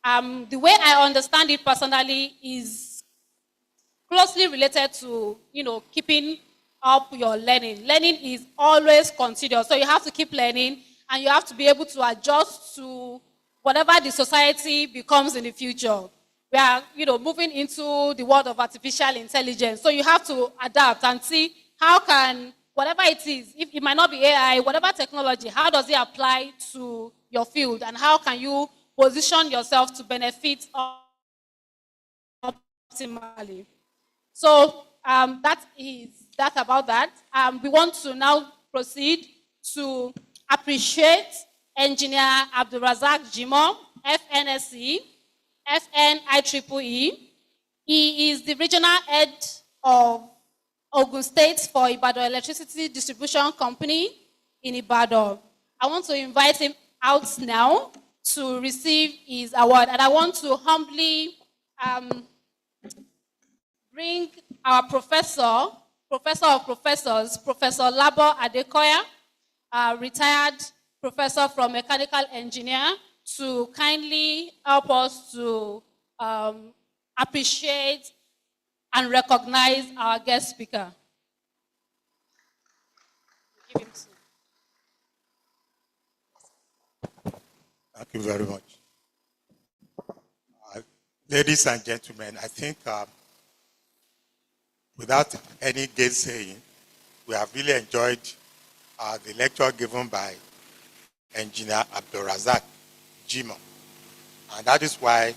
The way I understand it personally is closely related to, keeping up your learning. Learning is always continuous. So you have to keep learning and you have to be able to adjust to whatever the society becomes in the future. We are, moving into the world of artificial intelligence. So you have to adapt and see how can, whatever it is, if it might not be AI, whatever technology, how does it apply to your field and how can you position yourself to benefit optimally. So that about that. We want to now proceed to appreciate Engineer Abdulrazak Jimo, FNSE, FNIEEE. He is the regional head of Ogun State for Ibadan Electricity Distribution Company in Ibadan. I want to invite him out now to receive his award. And I want to humbly bring our professor of professors, Professor Labo Adekoya, retired professor from mechanical engineer, to kindly help us to appreciate and recognize our guest speaker. Give him Thank you very much. Ladies and gentlemen, I think without any gainsaying, we have really enjoyed the lecture given by Engineer Abdulrazak Jimo. And that is why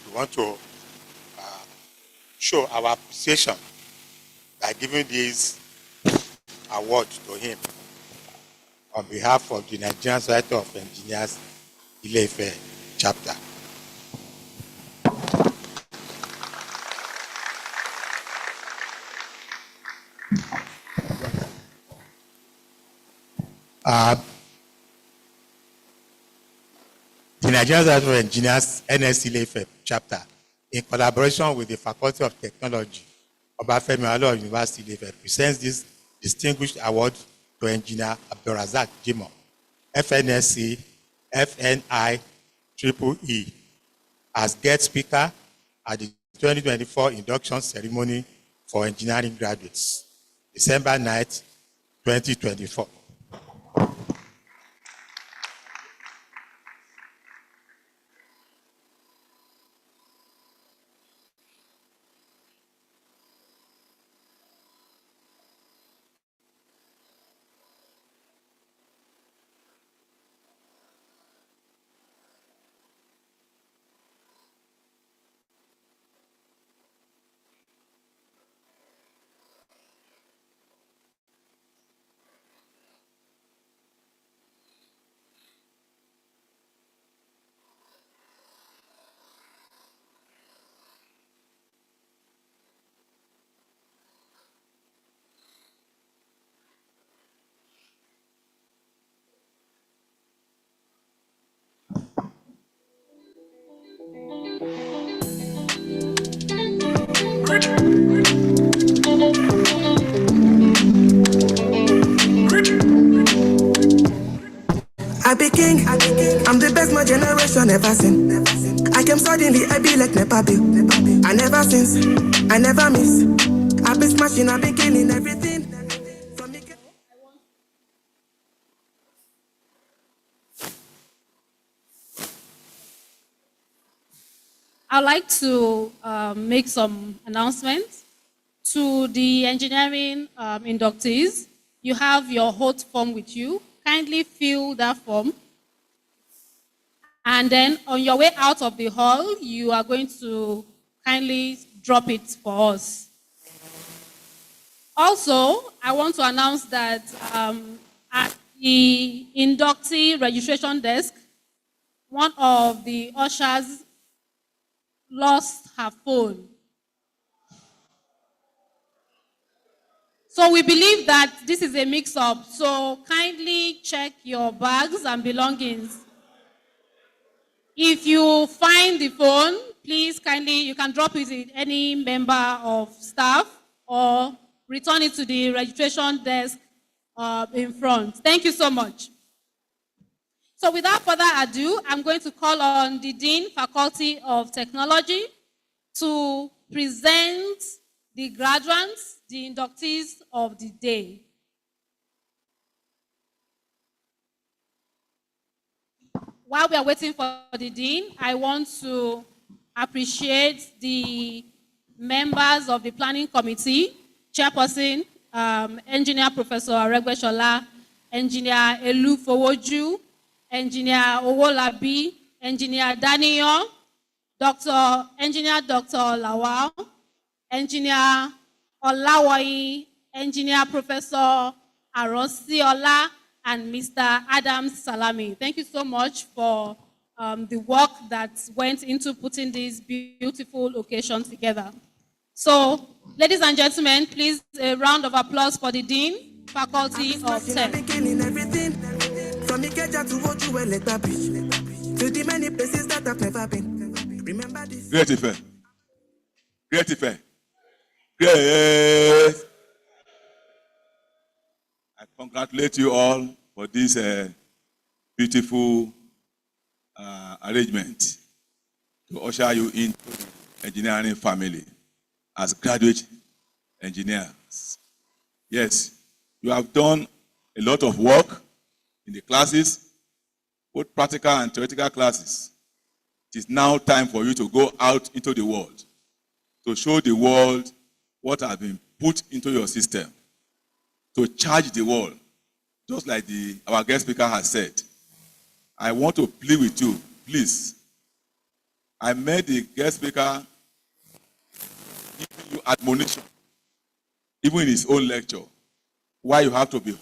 we want to show our appreciation by giving this award to him on behalf of the Nigerian Society of Engineers Ile Ife chapter. The Nigerian Society of Engineers NS Ile Ife chapter, in collaboration with the Faculty of Technology, Obafemi Awolowo University Ile Ife, presents this distinguished award to Engineer Abdulrazak Jimo, FNSC, FNIEEE, as guest speaker at the 2024 induction ceremony for engineering graduates, December 9th, 2024. never seen. I came suddenly, I be like Nepa Bill. I never since, I never miss. I been smashing, I been killing everything. I'd like to make some announcements to the engineering inductees. You have your oath form with you. Kindly fill that form. And then on your way out of the hall, you are going to kindly drop it for us. Also, I want to announce that at the inductee registration desk, one of the ushers lost her phone. So we believe that this is a mix-up. So kindly check your bags and belongings. If you find the phone, please kindly, you can drop it with any member of staff or return it to the registration desk in front. Thank you so much. So without further ado, I'm going to call on the Dean, Faculty of Technology, to present the graduates, the inductees of the day. While we are waiting for the Dean, I want to appreciate the members of the Planning Committee, Chairperson, Engineer Professor Aregbesola, Engineer Elu Fowoju, Engineer Owolabi, Engineer Daniel, Engineer Dr. Lawal, Engineer Olawayi, Engineer Professor Arosiola, and Mr. Adam Salami. Thank you so much for the work that went into putting this beautiful occasion together. So, ladies and gentlemen, please a round of applause for the Dean, Faculty of Tech. From Ikeja to Ojuwe, Lekpa Beach, to the many places that I've never been. Remember this. Great Ife. Great Ife. Great. I congratulate you all for this beautiful arrangement to usher you into the engineering family as graduate engineers. Yes, you have done a lot of work in the classes, both practical and theoretical classes. It is now time for you to go out into the world to show the world what has been put into your system, to charge the world, just like our guest speaker has said. I want to plead with you, please. I made the guest speaker giving you admonition, even in his own lecture, why you have to be,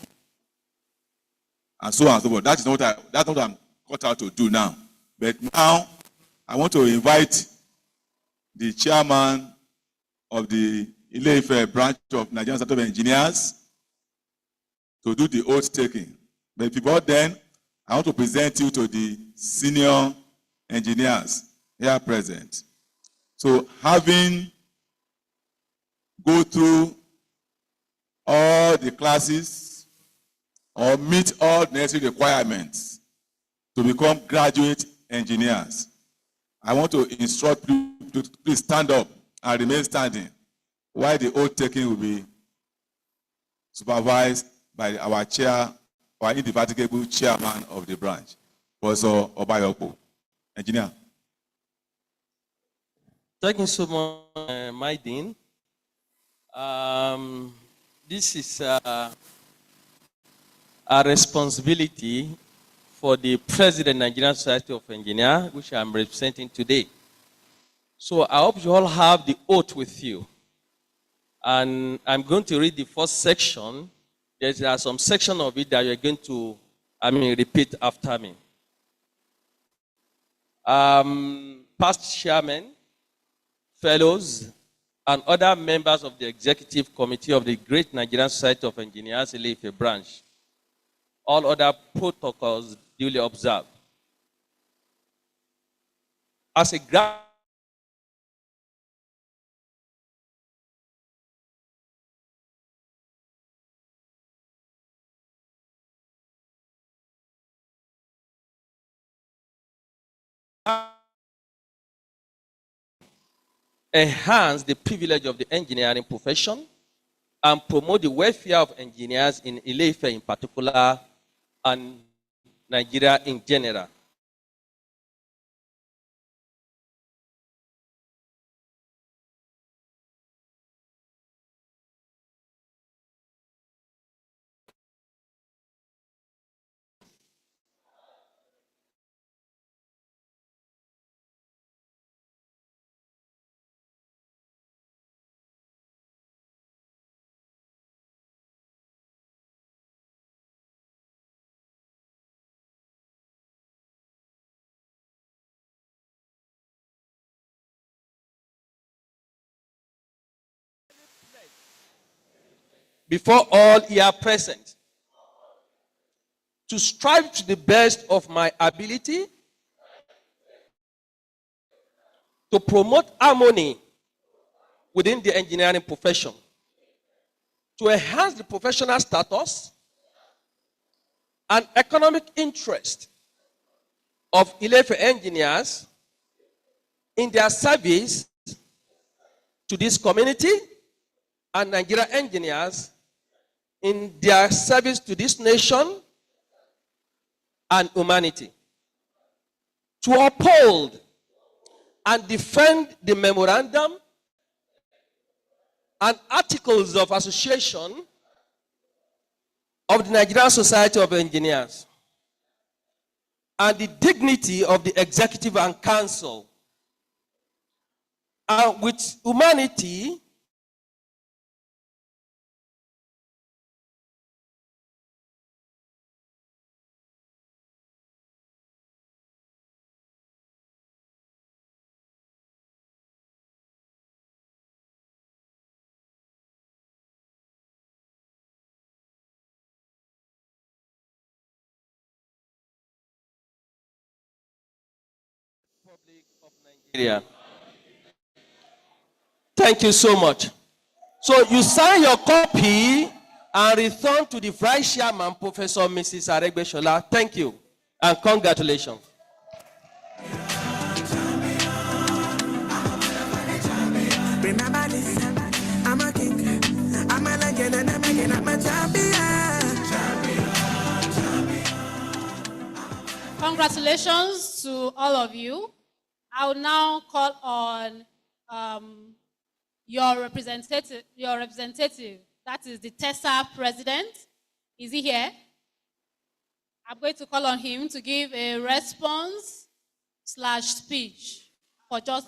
and so on and so forth. That's not what I'm cut out to do now. But now, I want to invite the chairman of the Ile Ife branch of Nigerian Institute of Engineers to do the oath taking. But before then, I want to present you to the senior engineers here present. So having go through all the classes or meet all necessary requirements to become graduate engineers, I want to instruct you to please stand up and remain standing while the oath taking will be supervised by our indefatigable chairman of the branch, Professor Obayopo. Engineer. Thank you so much, my Dean. This is a responsibility for the President of the Nigerian Society of Engineers, which I'm representing today. So I hope you all have the oath with you. And I'm going to read the first section. There are some sections of it that you're going to, repeat after me. Past chairmen, fellows, and other members of the executive committee of the Great Nigerian Society of Engineers, Ile Ife branch. All other protocols duly observed. As a enhance the privilege of the engineering profession, and promote the welfare of engineers in Ile Ife in particular and Nigeria in general. Before all here present, to strive to the best of my ability to promote harmony within the engineering profession, to enhance the professional status and economic interest of Ile Ife engineers in their service to this community and Nigeria engineers in their service to this nation and humanity. To uphold and defend the memorandum and articles of association of the Nigerian Society of Engineers and the dignity of the executive and council, and with humanity of Nigeria. Thank you so much. So you sign your copy and return to the Vice Chairman, Professor Mrs. Aregbesola. Thank you and congratulations. Remember this, I'm a king, I'm a legend, and I'm a champion. Congratulations to all of you. I will now call on your representative, that is the TESA president. Is he here? I'm going to call on him to give a response/speech for just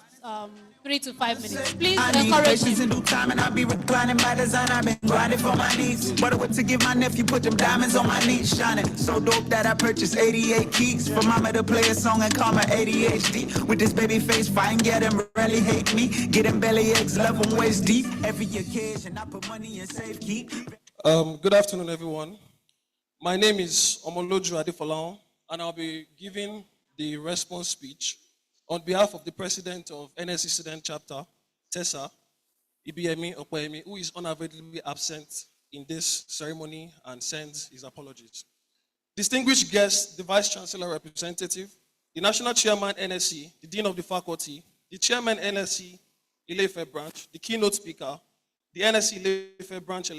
3 to 5 minutes. Please encourage him. In due time, and I'll be reclining by design. I've been grinding for my needs. But what to give my nephew, put them diamonds on my knees, shining so dope that I purchased 88 keys for mama to play a song and call my ADHD. With this baby face, fine, get them really hate me. Get them belly eggs, love them waist deep. Every occasion, I put money in safe keep. Good afternoon, everyone. My name is Omoloju Adefolawon, and I'll be giving the response speech on behalf of the president of NSC Student Chapter, TESA, Ibiemi Okwemi, who is unavoidably absent in this ceremony and sends his apologies. Distinguished guests, the Vice Chancellor Representative, the National Chairman NSC, the Dean of the Faculty, the Chairman NSC Ile Ife Branch, the keynote speaker, the NSC Ile Ife Branch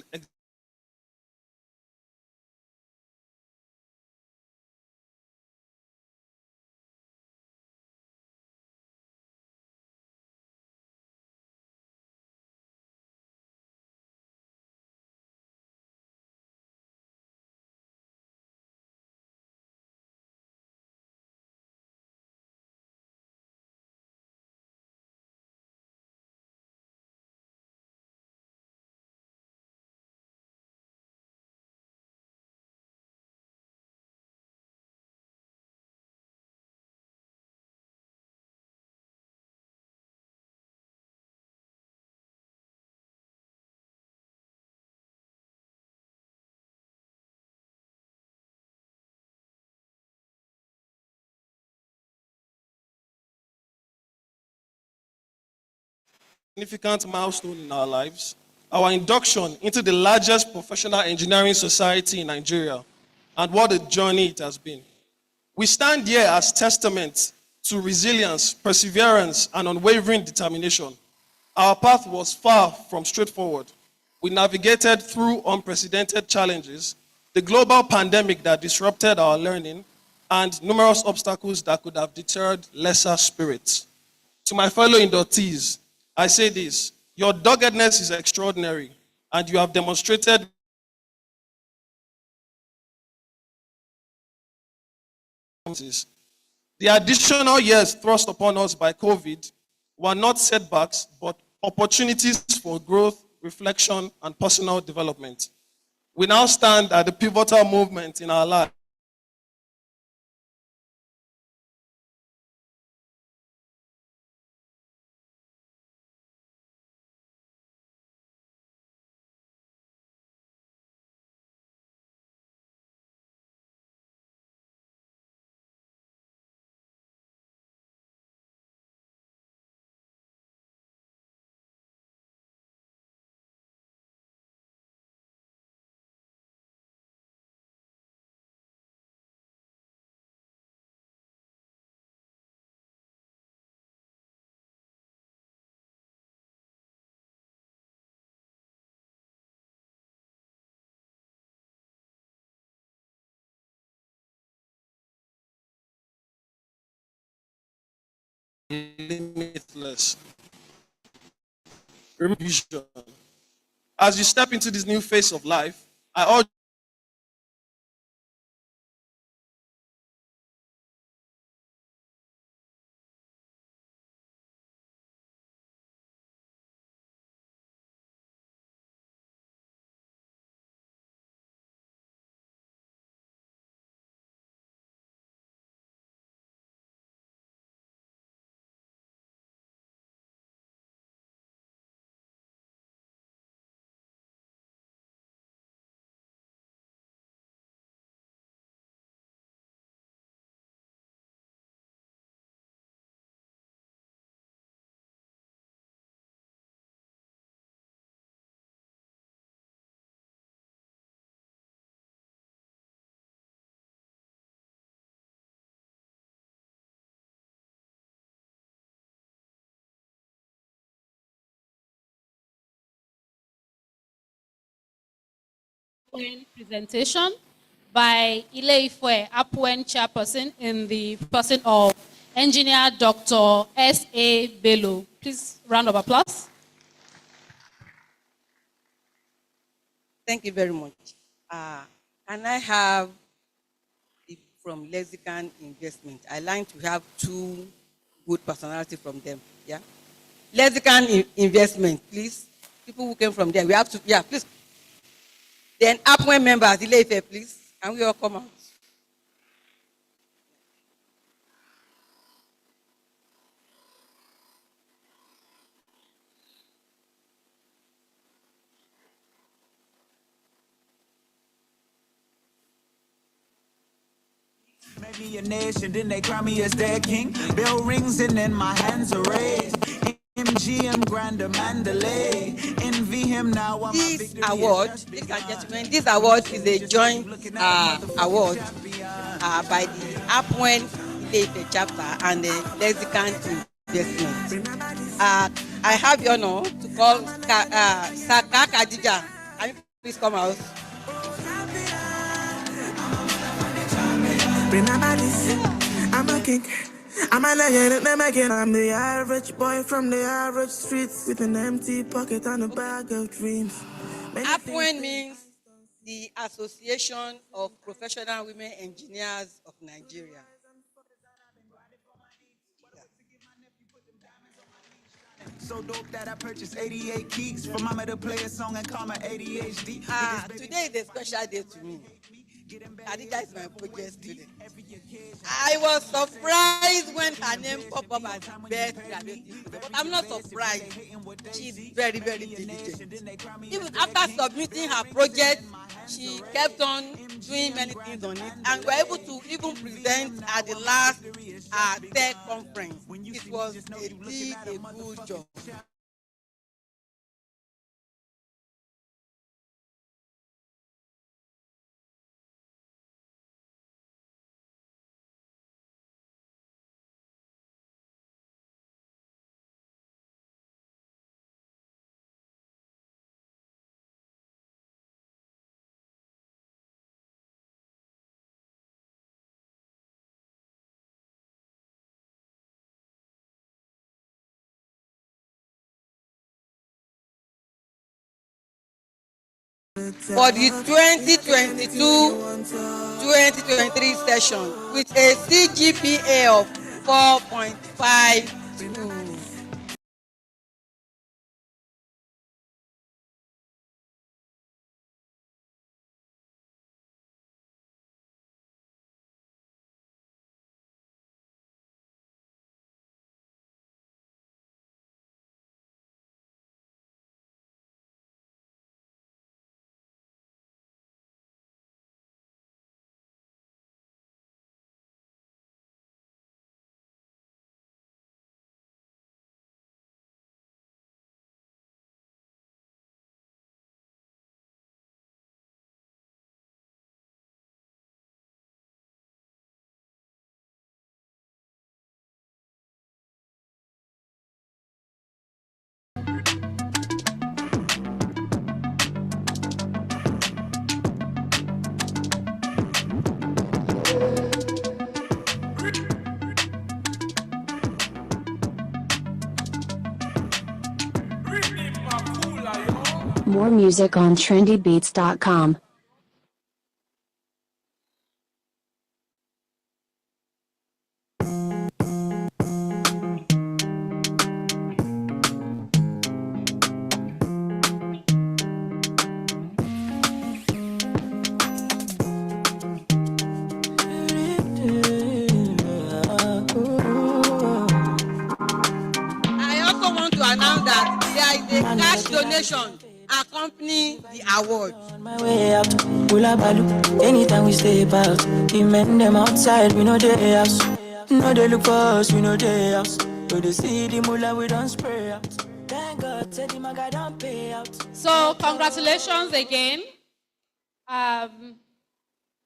significant milestone in our lives, our induction into the largest professional engineering society in Nigeria, and what a journey it has been. We stand here as testament to resilience, perseverance, and unwavering determination. Our path was far from straightforward. We navigated through unprecedented challenges, the global pandemic that disrupted our learning, and numerous obstacles that could have deterred lesser spirits. To my fellow inductees, I say this: your doggedness is extraordinary, and you have demonstrated the additional years thrust upon us by COVID were not setbacks, but opportunities for growth, reflection, and personal development. We now stand at the pivotal moment in our lives. Limitless. Vision. As you step into this new phase of life, I urge Presentation by Ile Ife, Apwen chairperson, in the person of Engineer Dr. S.A. Bello. Please, round of applause. Thank you very much. Can I have from Lexicon Investment? I like to have two good personalities from them. Yeah. Lexicon Investment, please. People who came from there, we have to, yeah, please. Then Apwen members, Ile Ife, please. Can we all come out? Make me a nation, then they crown me as their king. Bell rings and then my hands are raised. MGM Grand Mandalay. Envy him now. This award, ladies and gentlemen, this award is a joint award by the Apwen Ile Ife chapter and the Lexicon Investment. I have the honor to call Saka Kadija. Can you please come out? I'm a king. I'm a legend, I'm a king. I'm the average boy from the average streets with an empty pocket and a bag of dreams. Apwen means the Association of Professional Women Engineers of Nigeria. So dope that I purchased 88 keys for mama to play a song and call my ADHD. Today is a special day to me. Khadija is my project student. I was surprised when her name popped up as best graduate, but I'm not surprised. She's very, very diligent. Even after submitting her project, she kept on doing many things on it, and we were able to even present at the last tech conference. It was a good job. for the 2022-2023 session with a CGPA of 4.52. More music on trendybeats.com. I also want to announce that there is a cash donation accompanying the award. My way out, Bula Balu. Anytime we stay about, the men them outside, we know they house. No, they look for us, we know they house. So they see the mullah, we don't spray out. Thank God, tell the maga don't pay out. So congratulations again.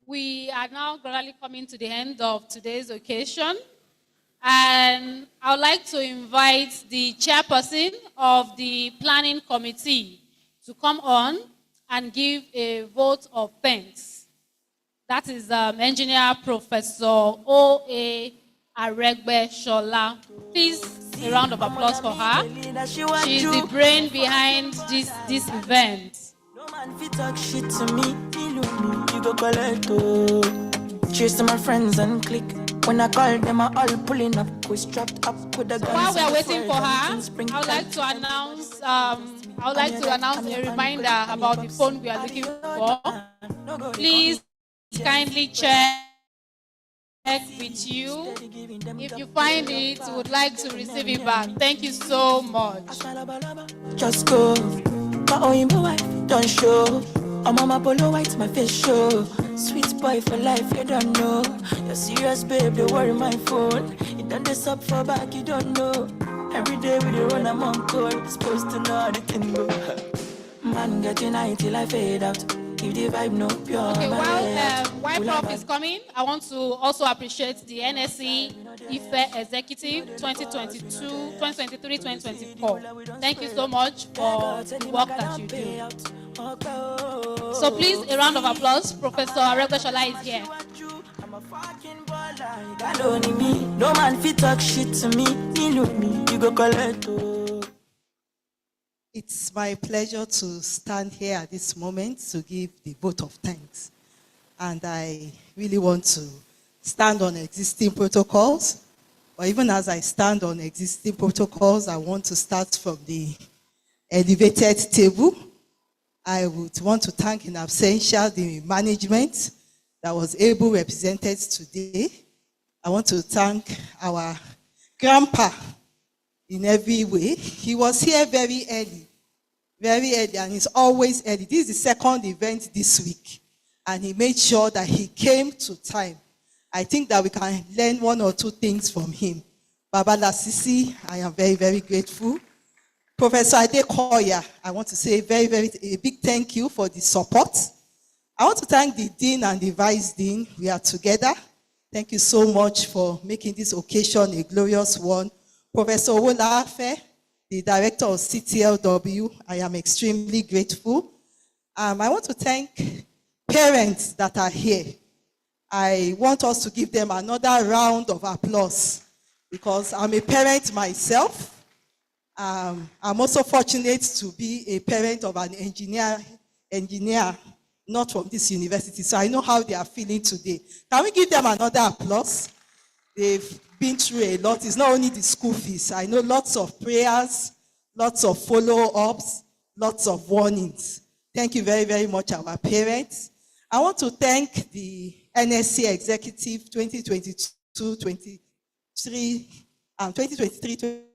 We are now gradually coming to the end of today's occasion. And I would like to invite the chairperson of the planning committee to come on and give a vote of thanks. That is Engineer Professor O.A. Aregbe-Shola. Please, a round of applause for her. She is the brain behind this event. No man fit talk shit to me, you go collect oh. Chase to my friends and click. When I call them, I all pulling up. We strapped up with the guns. While we are waiting for her, I would like to announce a reminder about the phone we are looking for. Please kindly check with you. If you find it, we would like to receive it back. Thank you so much. Just go. My own boy, don't show. I'm on my polo white, my face show. Sweet boy for life, you don't know. You're serious, babe, don't worry my phone. You done this up for back, you don't know. Every day we dey run, I'm on call. Supposed to know how the thing go. Man, get united till I fade out. If the vibe no pure. Okay, while Prof is coming, I want to also appreciate the NSE Ife Executive 2023-2024. Thank you so much for the work that you do. So please, a round of applause. Professor Aregbe-Shola is here. No man fit talk shit to me. Look me, you go collect. It's my pleasure to stand here at this moment to give the vote of thanks. And I really want to stand on existing protocols. But even as I stand on existing protocols, I want to start from the elevated table. I would want to thank in absentia the management that was able represented today. I want to thank our grandpa in every way. He was here very early, and he's always early. This is the second event this week, and he made sure that he came to time. I think that we can learn one or two things from him. Baba Lasisi, I am very, very grateful. Professor Adekoya, I want to say a big thank you for the support. I want to thank the Dean and the Vice Dean. We are together. Thank you so much for making this occasion a glorious one. Professor Ile Ife, the Director of CTLW, I am extremely grateful. I want to thank parents that are here. I want us to give them another round of applause because I'm a parent myself. I'm also fortunate to be a parent of an engineer, not from this university. So I know how they are feeling today. Can we give them another applause? They've been through a lot. It's not only the school fees. I know lots of prayers, lots of follow-ups, lots of warnings. Thank you very, very much, our parents. I want to thank the NSC Executive 2022-23 and 2023.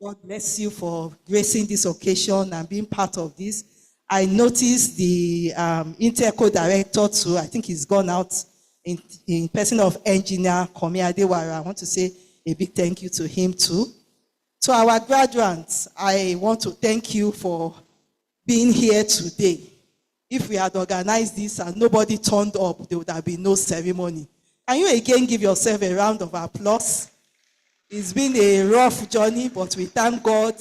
God bless you for gracing this occasion and being part of this. I noticed the Interco director too. I think he's gone out in person of engineer Komi Adewara. I want to say a big thank you to him too. To our graduates, I want to thank you for being here today. If we had organized this and nobody turned up, there would have been no ceremony. Can you again give yourself a round of applause? It's been a rough journey, but we thank God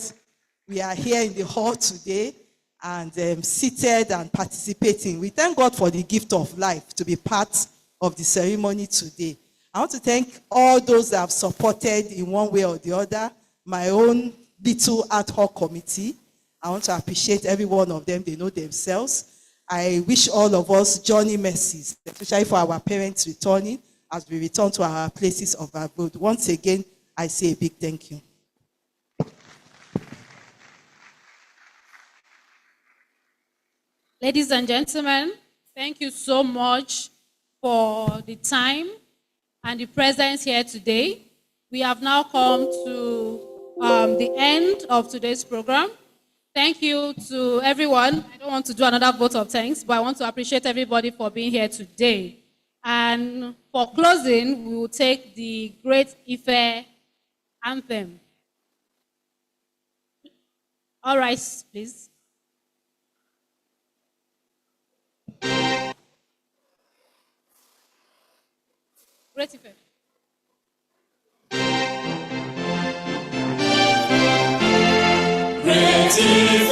we are here in the hall today and seated and participating. We thank God for the gift of life to be part of the ceremony today. I want to thank all those that have supported in one way or the other, my own little ad hoc committee. I want to appreciate every one of them. They know themselves. I wish all of us journey mercies, especially for our parents returning as we return to our places of abode. Once again, I say a big thank you. Ladies and gentlemen, thank you so much for the time and the presence here today. We have now come to the end of today's program. Thank you to everyone. I don't want to do another vote of thanks, but I want to appreciate everybody for being here today. And for closing, we will take the Great Ife anthem. All right, please. Great Ife. Great Ife,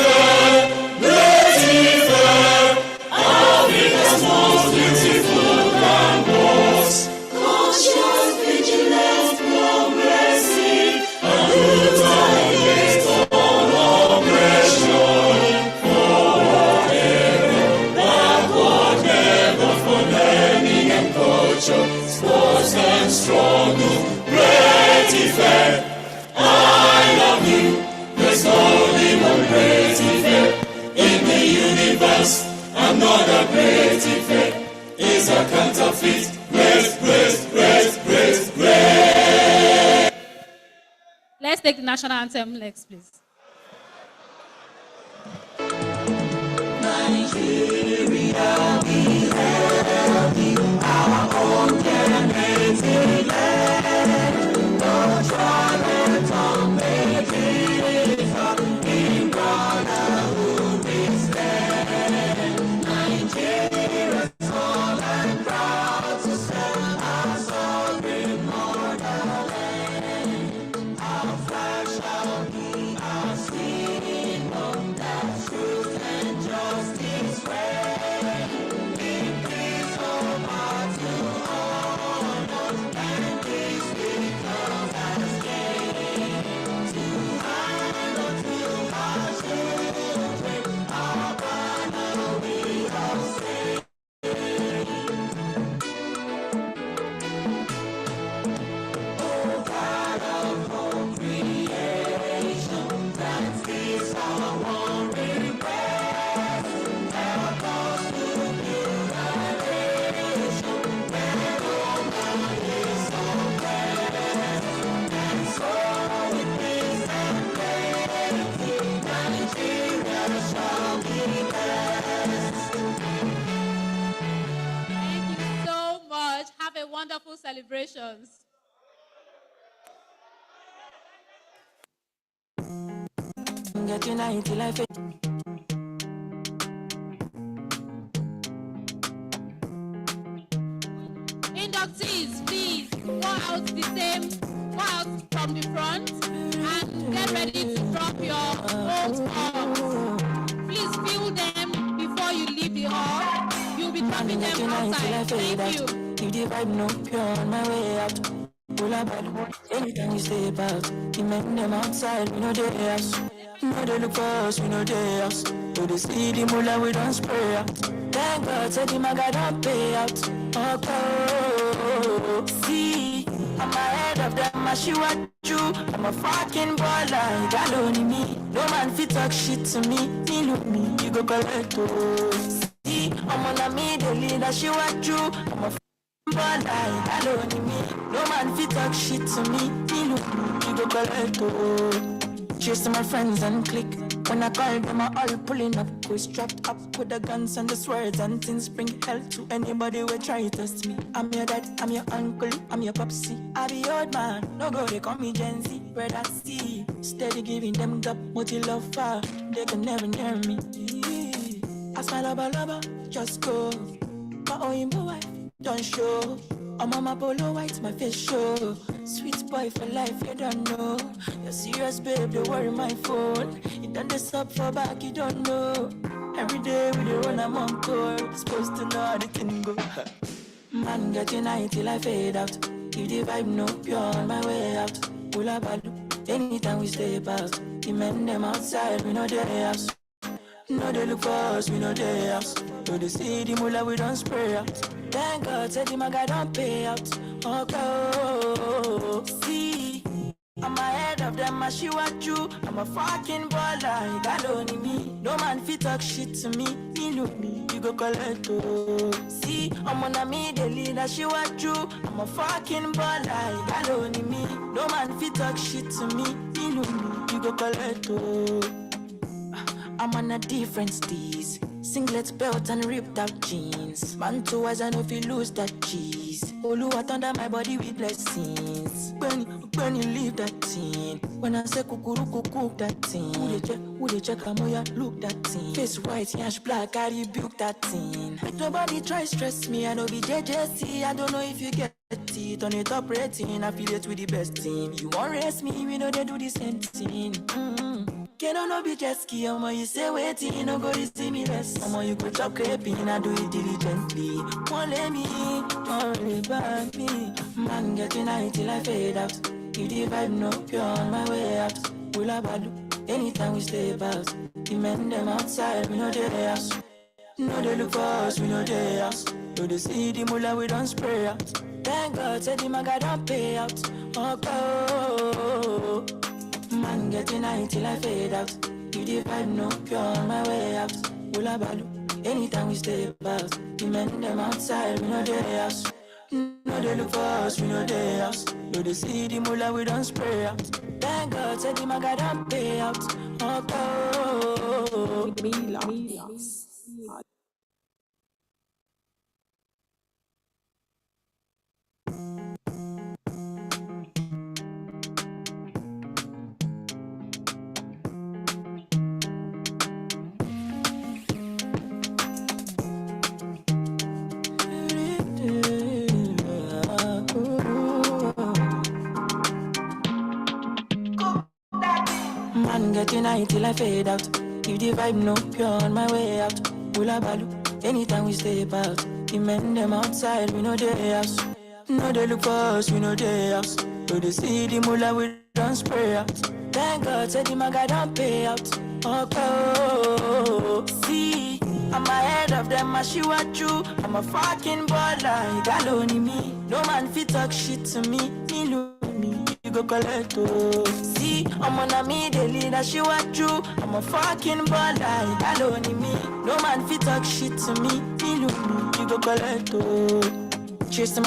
Africa's most beautiful campus. Conscious, vigilant, progressive, and rooted against all oppression. Forward ever, backward never, for learning and culture, sports and struggle. Great Ife, I love you. There's only one Great Ife in the universe. Another Great Ife is a counterfeit. Great, great, great, great, great. Let's take the national anthem next, please. Nigeria, we have you, our own native land. No trial to make it in brotherhood we stand. Nigeria is all and proud to serve our sovereign motherland. Our flag shall be our symbol that truth and justice reign. wonderful celebrations. Inductees, please go out from the front and get ready to drop your old forms. Please fill them before you leave the hall. You'll be dropping them outside. Thank you. If the vibe no pure on my way out, pull up anytime we stay about. We make them outside, we know they us. We know they look for us, we know they us. So they see the mullah, we don't spray out. Thank God, said the maga don't pay out. Oh, see, I'm ahead of them, I she what you. I'm a fucking baller, you got only me. No man fit talk shit to me. Me look me, you go collect oh. See, I'm on a me, the leader, she what you. I'm a baller, you got only me. No man fit talk shit to me. Me look me, you go collect oh. Cheers to my friends and click. When I call them, I all pulling up. We strapped up with the guns and the swords and things. Bring hell to anybody who try to test me. I'm your dad, I'm your uncle, I'm your popsy. I be old man, no go, they call me Gen Z. Where I see, steady giving them up, multi love fire. They can never near me. I smile lover, just go. My own wife, don't show. I'm on my polo white, my face show. Sweet boy for life, you don't know. You're serious, babe, don't worry my phone. You done this up for back, you don't know. Every day we dey run, I'm on court. Supposed to know how the thing go. Man, get united till I fade out. If the vibe no pure on my way out. Pull up, anytime we stay past. The men them outside, we know they house. No, they look for us, we know they house. So they see the mullah, we don't spray out. Thank God, said the maga don't pay out. Oh, see, I'm ahead of them, I she what you. I'm a fucking baller, you got only me. No man fit talk shit to me. Me look me, you go collect oh. See, I'm on a me, the leader, she what you. I'm a fucking baller, you got only me. No man fit talk shit to me. Me look me, you go collect oh. I'm on a different steez. Singlet belt and ripped out jeans. Man too wise, I know if you lose that cheese. Olu what under my body with blessings. When you leave that scene. When I say kukuruku cook that thing. Who they check amoya look that thing. Face white, yash black, I rebuke that thing. Nobody try stress me, I know be JJC. I don't know if you get it. On the top rating, affiliate with the best team. You won't race me, we know they do the same thing. Can I no be jet ski, omo, you say waiting, no go see me less. Omo, you go chop creping, I do it diligently. Won't let me, don't worry about me. Man, get united till I fade out. If the vibe no pure on my way out. Pull up, anytime we stay about. The men them outside, we know they house. No, they look for us, we know they house. So they see the mullah, we don't spray out. Thank God, said the maga don't pay out. Oh, man, get united till I fade out. If the vibe no pure on my way out. Pull up, anytime we stay about. The men them outside, we know they house. No, they look for us, we know they house. No, they see the mullah, we don't spray out. Thank God, said the maga don't pay out. Oh, man, get united till I fade out. If the vibe no pure on my way out. Pull up, anytime we stay about. The men them outside, we know they house. No, they look for us, we know they house. So they see the mullah, we don't spray out. Thank God, said the maga don't pay out. Oh, see, I'm ahead of them, I she what you. I'm a fucking baller, you got only me. No man fit talk shit to me. Me look me, you go collect oh. See, I'm on a me, the leader, she what you. I'm a fucking baller, you got only me. No man fit talk shit to me. Me look me, you go collect oh. Cheers to my